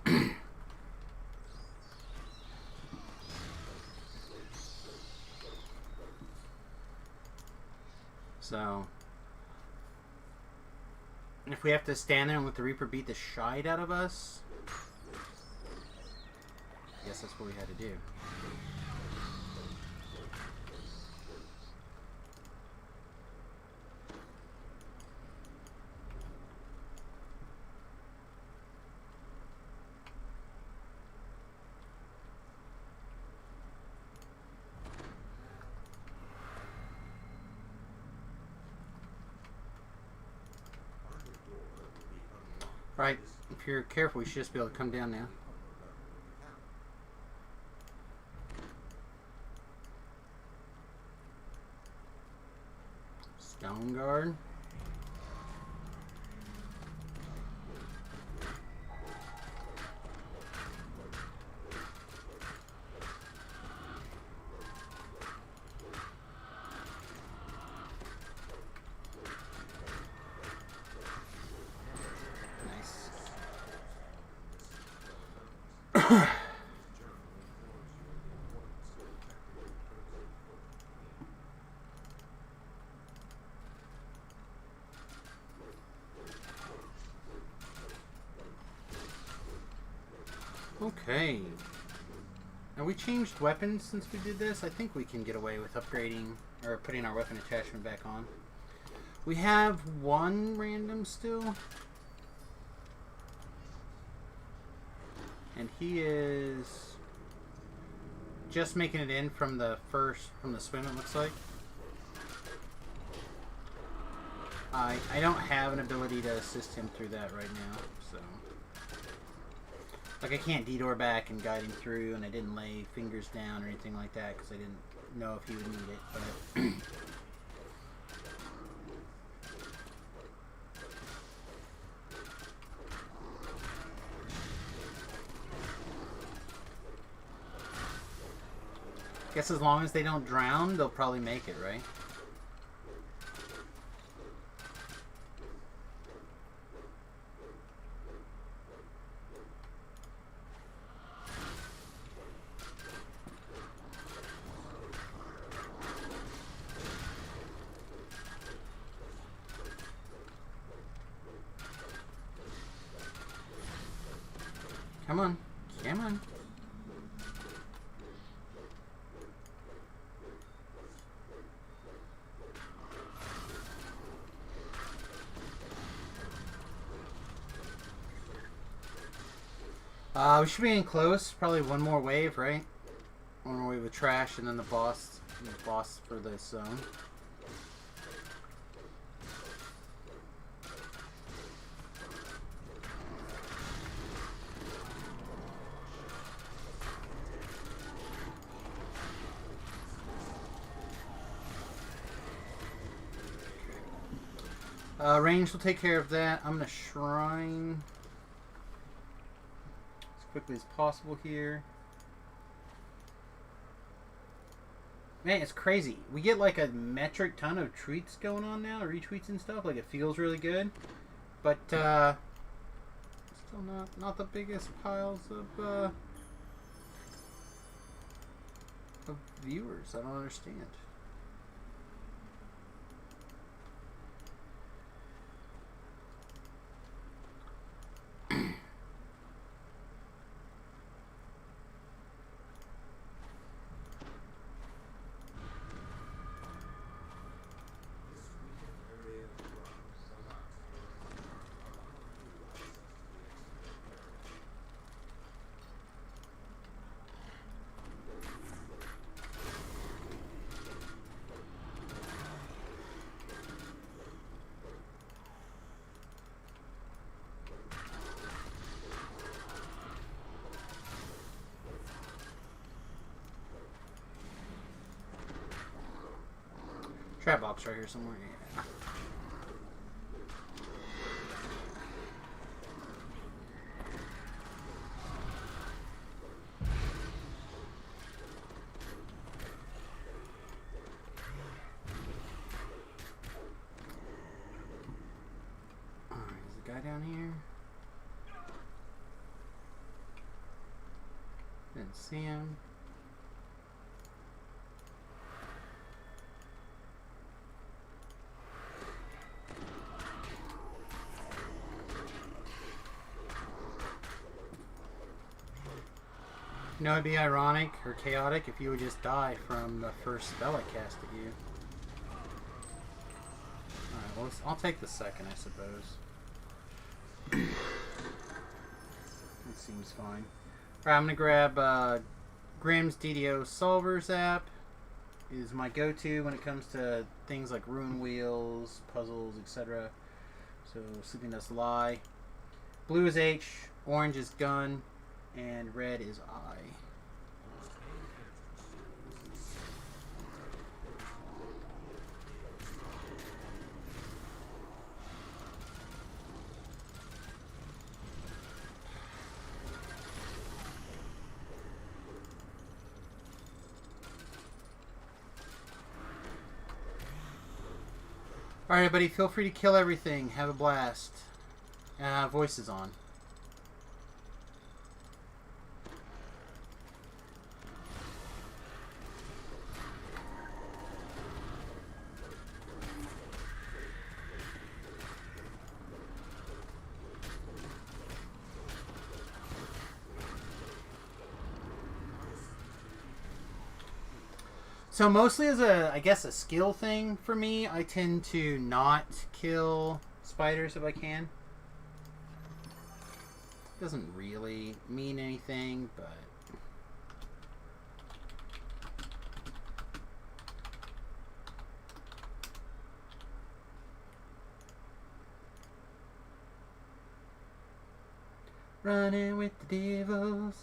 So, if we have to stand there and let the Reaper beat the shite out of us, I guess that's what we had to do. Right, if you're careful, you should just be able to come down now. Stone guard. Okay. Now we changed weapons since we did this. I think we can get away with upgrading or putting our weapon attachment back on. We have one random still. And he is just making it in from the swim, it looks like. I don't have an ability to assist him through that right now, so. Like, I can't detour back and guide him through, and I didn't lay fingers down or anything like that because I didn't know if he would need it, but. Guess as long as they don't drown, they'll probably make it, right? Come on. Come on. We should be in close. Probably one more wave, right? One more wave of trash, and then the boss for this zone. Range will take care of that. I'm gonna shrine as quickly as possible here. Man, it's crazy. We get like a metric ton of tweets going on now, retweets and stuff. Like, it feels really good, but still not the biggest piles of viewers. I don't understand. Trap box right here somewhere. Yeah. Alright, there's a guy guy down here? Didn't see him. You know, it'd be ironic or chaotic if you would just die from the first spell I cast at you. Alright, well, I'll take the second, I suppose. It seems fine. Alright, I'm going to grab Grimm's DDO Solvers app. Is my go-to when it comes to things like Ruin Wheels, puzzles, etc. So, Sleeping Dust Lie. Blue is H, orange is Gun, and red is I. Alright, everybody, feel free to kill everything. Have a blast. Voice is on. So mostly as I guess a skill thing for me, I tend to not kill spiders if I can. Doesn't really mean anything, but running with the devils.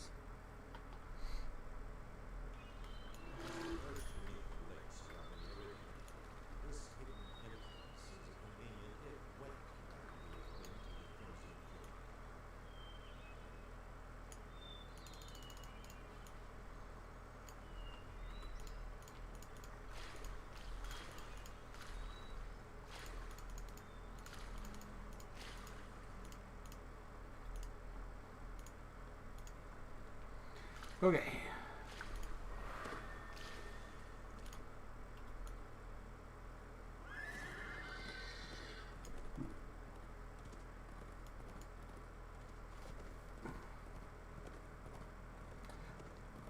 Okay.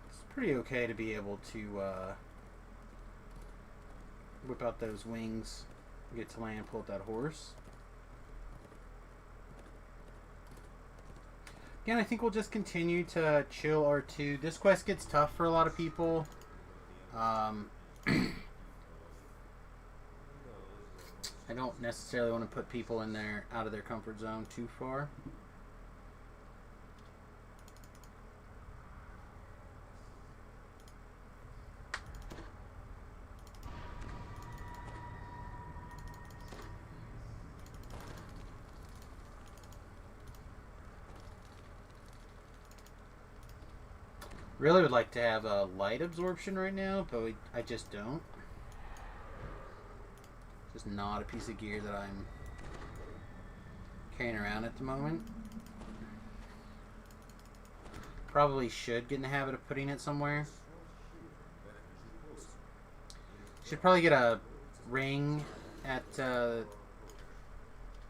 It's pretty okay to be able to whip out those wings, get to land, pull up that horse. Again, I think we'll just continue to chill R2. This quest gets tough for a lot of people. I don't necessarily want to put people in there out of their comfort zone too far. Really would like to have a light absorption right now, but I just don't. Just not a piece of gear that I'm carrying around at the moment. Probably should get in the habit of putting it somewhere. Should probably get a ring at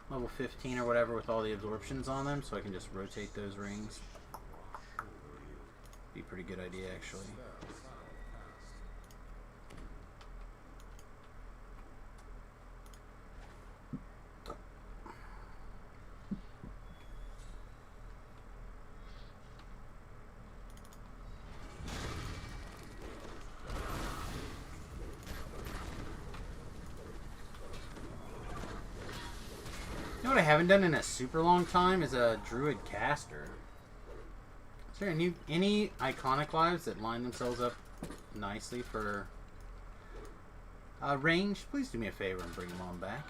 level 15 or whatever with all the absorptions on them, so I can just rotate those rings. Be a pretty good idea, actually. You know what I haven't done in a super long time is a druid caster. Is there any iconic lives that line themselves up nicely for range? Please do me a favor and bring them on back.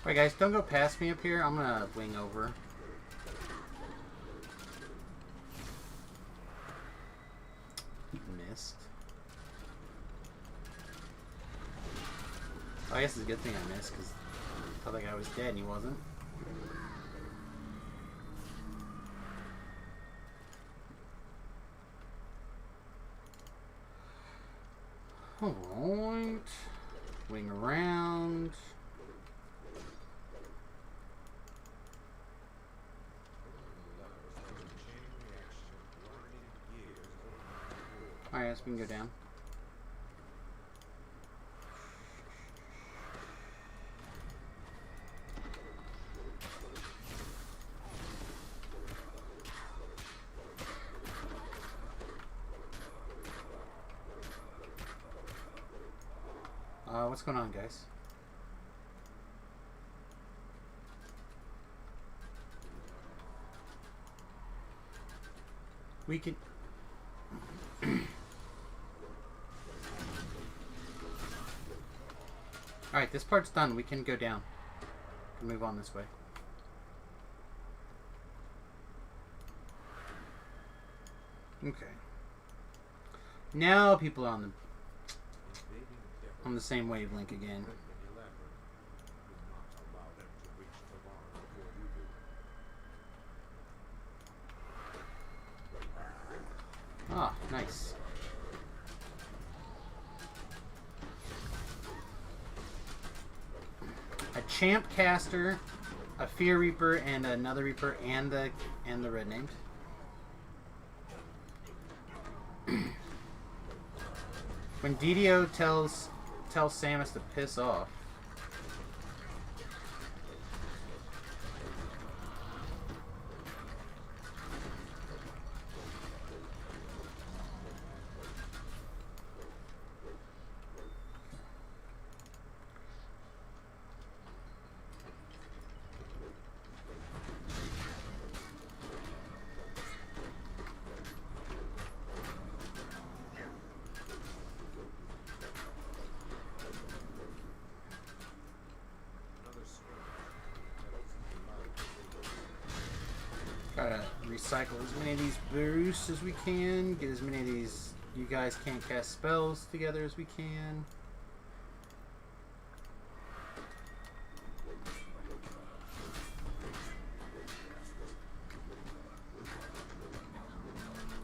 Alright guys, don't go past me up here. I'm gonna wing over. Missed. Oh, I guess it's a good thing I missed because I thought that guy was dead and he wasn't. Alright. Wing around. Alright, yes, we can go down. What's going on, guys? We can... Alright, this part's done. We can go down. We can move on this way. Okay. Now people are on the same wavelength again. Ah, nice. A champ caster, a fear reaper, and another reaper, and the red named. When DDO tells Samius to piss off. Try to recycle as many of these boosts as we can. Get as many of these you guys can't cast spells together as we can.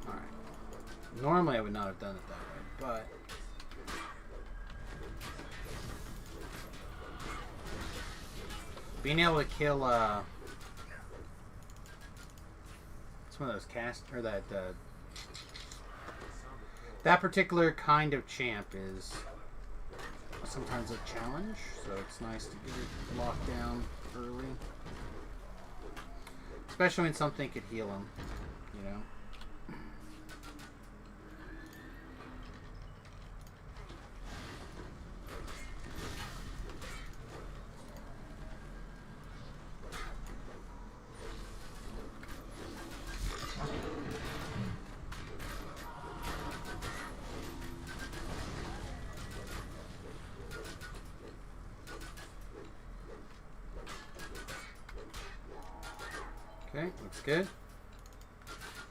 Alright. Normally I would not have done it that way, but... being able to kill, it's one of those or that particular kind of champ is sometimes a challenge, so it's nice to get it locked down early. Especially when something could heal him, you know? Okay, looks good.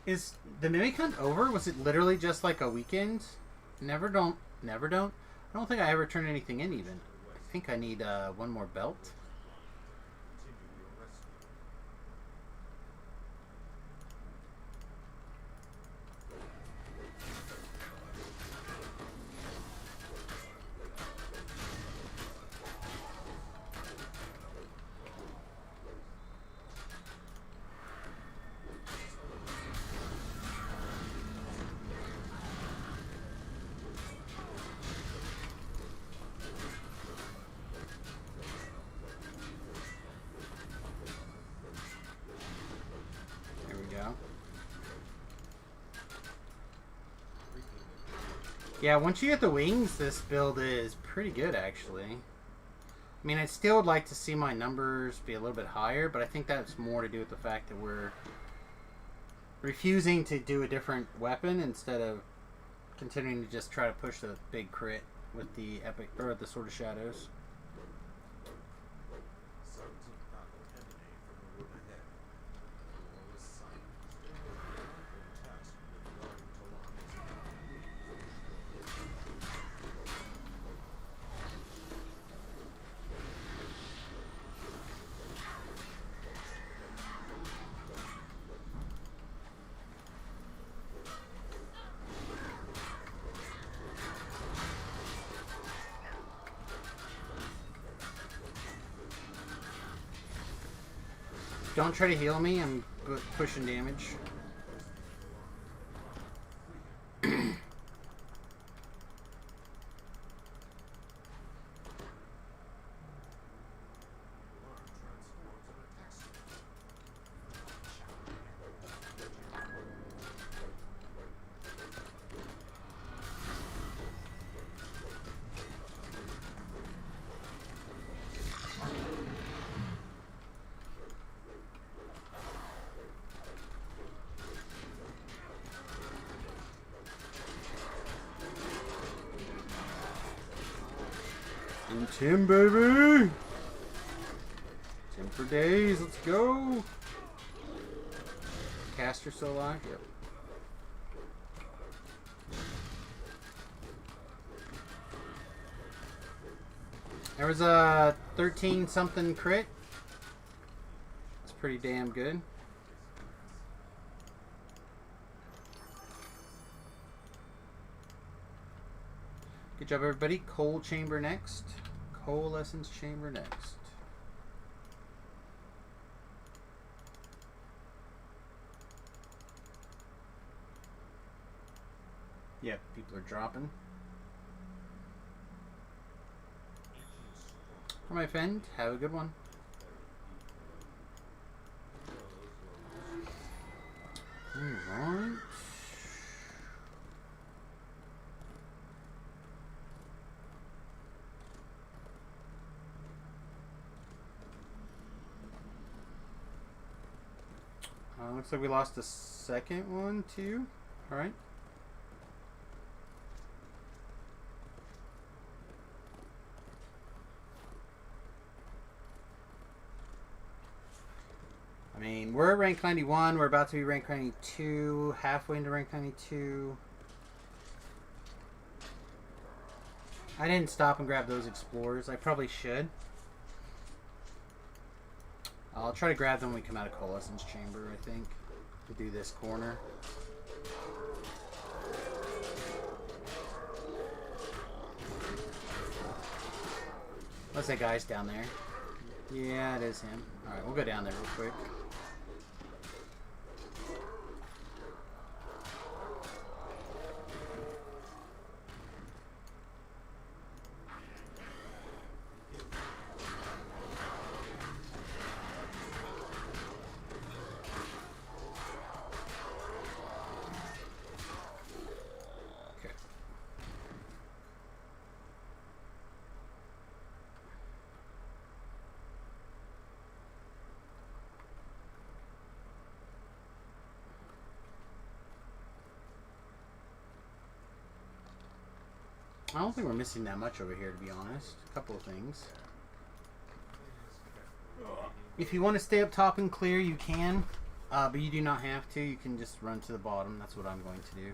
Is the Mimicon over? Was it literally just like a weekend? Never don't. I don't think I ever turned anything in even. I think I need one more belt. Yeah, once you get the wings, this build is pretty good, actually. I mean, I still would like to see my numbers be a little bit higher, but I think that's more to do with the fact that we're refusing to do a different weapon instead of continuing to just try to push the big crit with the epic or the Sword of Shadows. Don't try to heal me. I'm pushing damage. And Tim, baby! Tim for days, let's go! Caster still alive? Yep. There was a 13 something crit. That's pretty damn good. Good job, everybody. Coal chamber next. Coalescence chamber next. Yep, people are dropping. For my friend, have a good one. Alright. Looks like we lost the second one too. Alright. I mean, we're at rank 91. We're about to be rank 92. Halfway into rank 92. I didn't stop and grab those explorers. I probably should. I'll try to grab them when we come out of Coalescence Chamber, I think, to do this corner. What's that guy's down there? Yeah, it is him. Alright, we'll go down there real quick. I don't think we're missing that much over here, to be honest. A couple of things. If you want to stay up top and clear, you can. But you do not have to. You can just run to the bottom. That's what I'm going to do.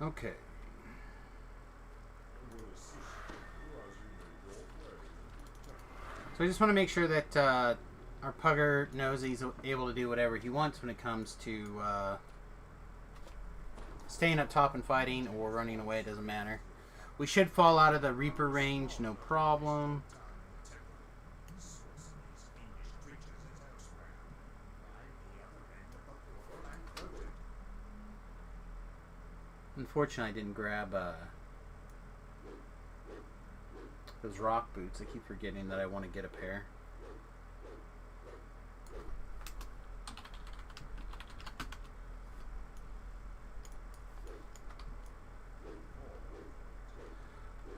Okay. So I just want to make sure that our pugger knows he's able to do whatever he wants when it comes to staying up top and fighting or running away. It doesn't matter. We should fall out of the Reaper range, no problem. Unfortunately, I didn't grab those rock boots. I keep forgetting that I want to get a pair.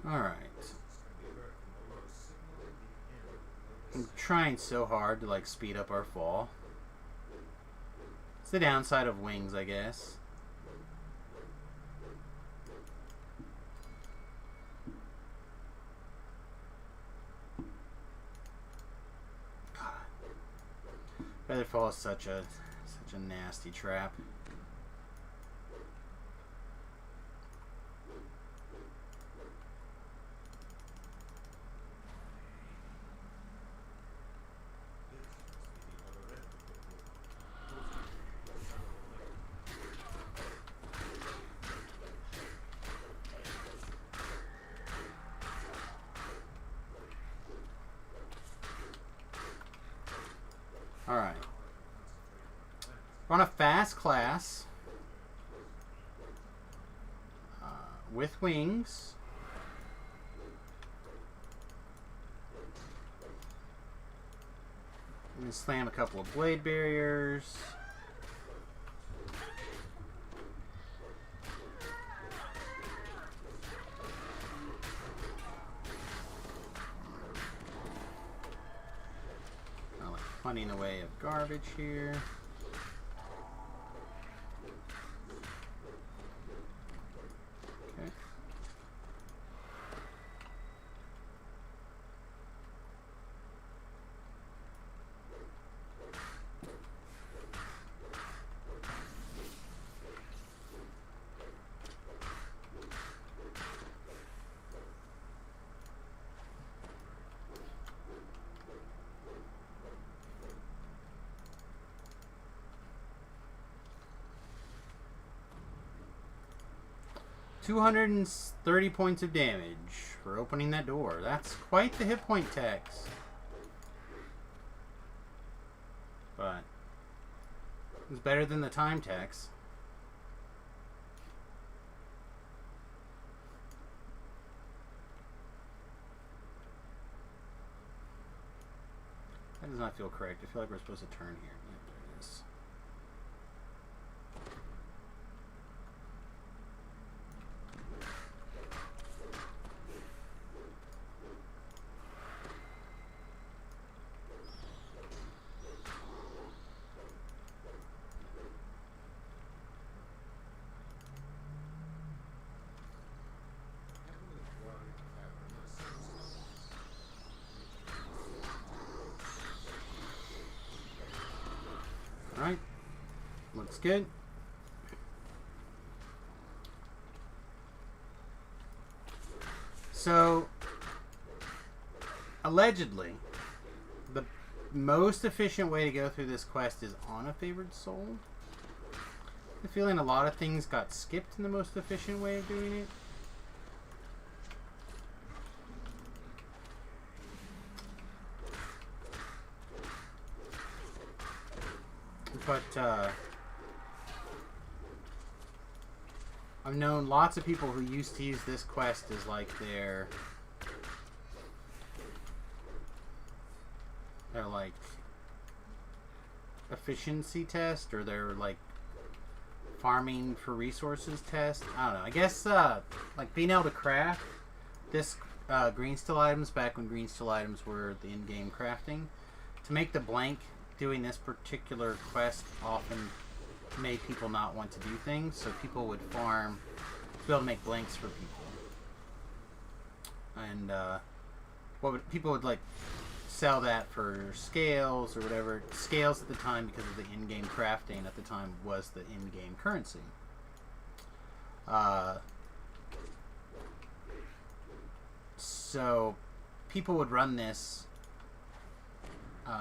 Alright. I'm trying so hard to like speed up our fall. It's the downside of wings, I guess. Featherfall is such a nasty trap. Alright. We're on a fast class. With wings. I'm going to slam a couple of blade barriers. Plenty in the way of garbage here. Okay. $230 points of damage for opening that door. That's quite the hit point tax. But it's better than the time tax. That does not feel correct. I feel like we're supposed to turn here. Yep, there it is. Alright, looks good. So, allegedly, the most efficient way to go through this quest is on a favored soul. I'm feeling a lot of things got skipped in the most efficient way of doing it. But I've known lots of people who used to use this quest as like their like efficiency test, or their like farming for resources test. I don't know. I guess like being able to craft this green steel items back when green steel items were the in-game crafting, to make the blank. Doing this particular quest often made people not want to do things, so people would farm to be able to make blanks for people. And people would like sell that for scales or whatever. Scales at the time, because of the in-game crafting at the time, was the in-game currency. So people would run this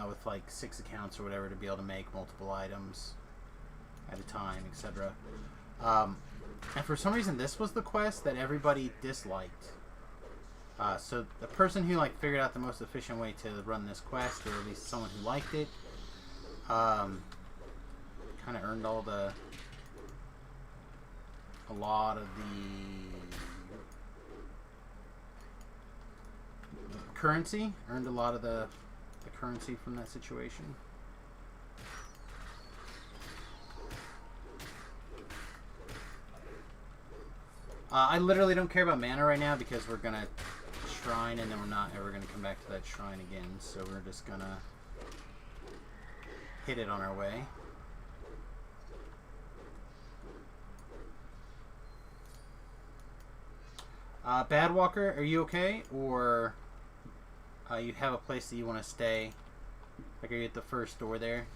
with like 6 accounts or whatever to be able to make multiple items at a time, etc. And for some reason, this was the quest that everybody disliked. So the person who like figured out the most efficient way to run this quest, or at least someone who liked it, kind of earned a lot of the currency, earned a lot of the currency from that situation. I literally don't care about mana right now because we're gonna shrine and then we're not ever gonna come back to that shrine again, so we're just gonna hit it on our way. Badwalker, are you okay? Or you have a place that you want to stay? Like, are you at the first door there?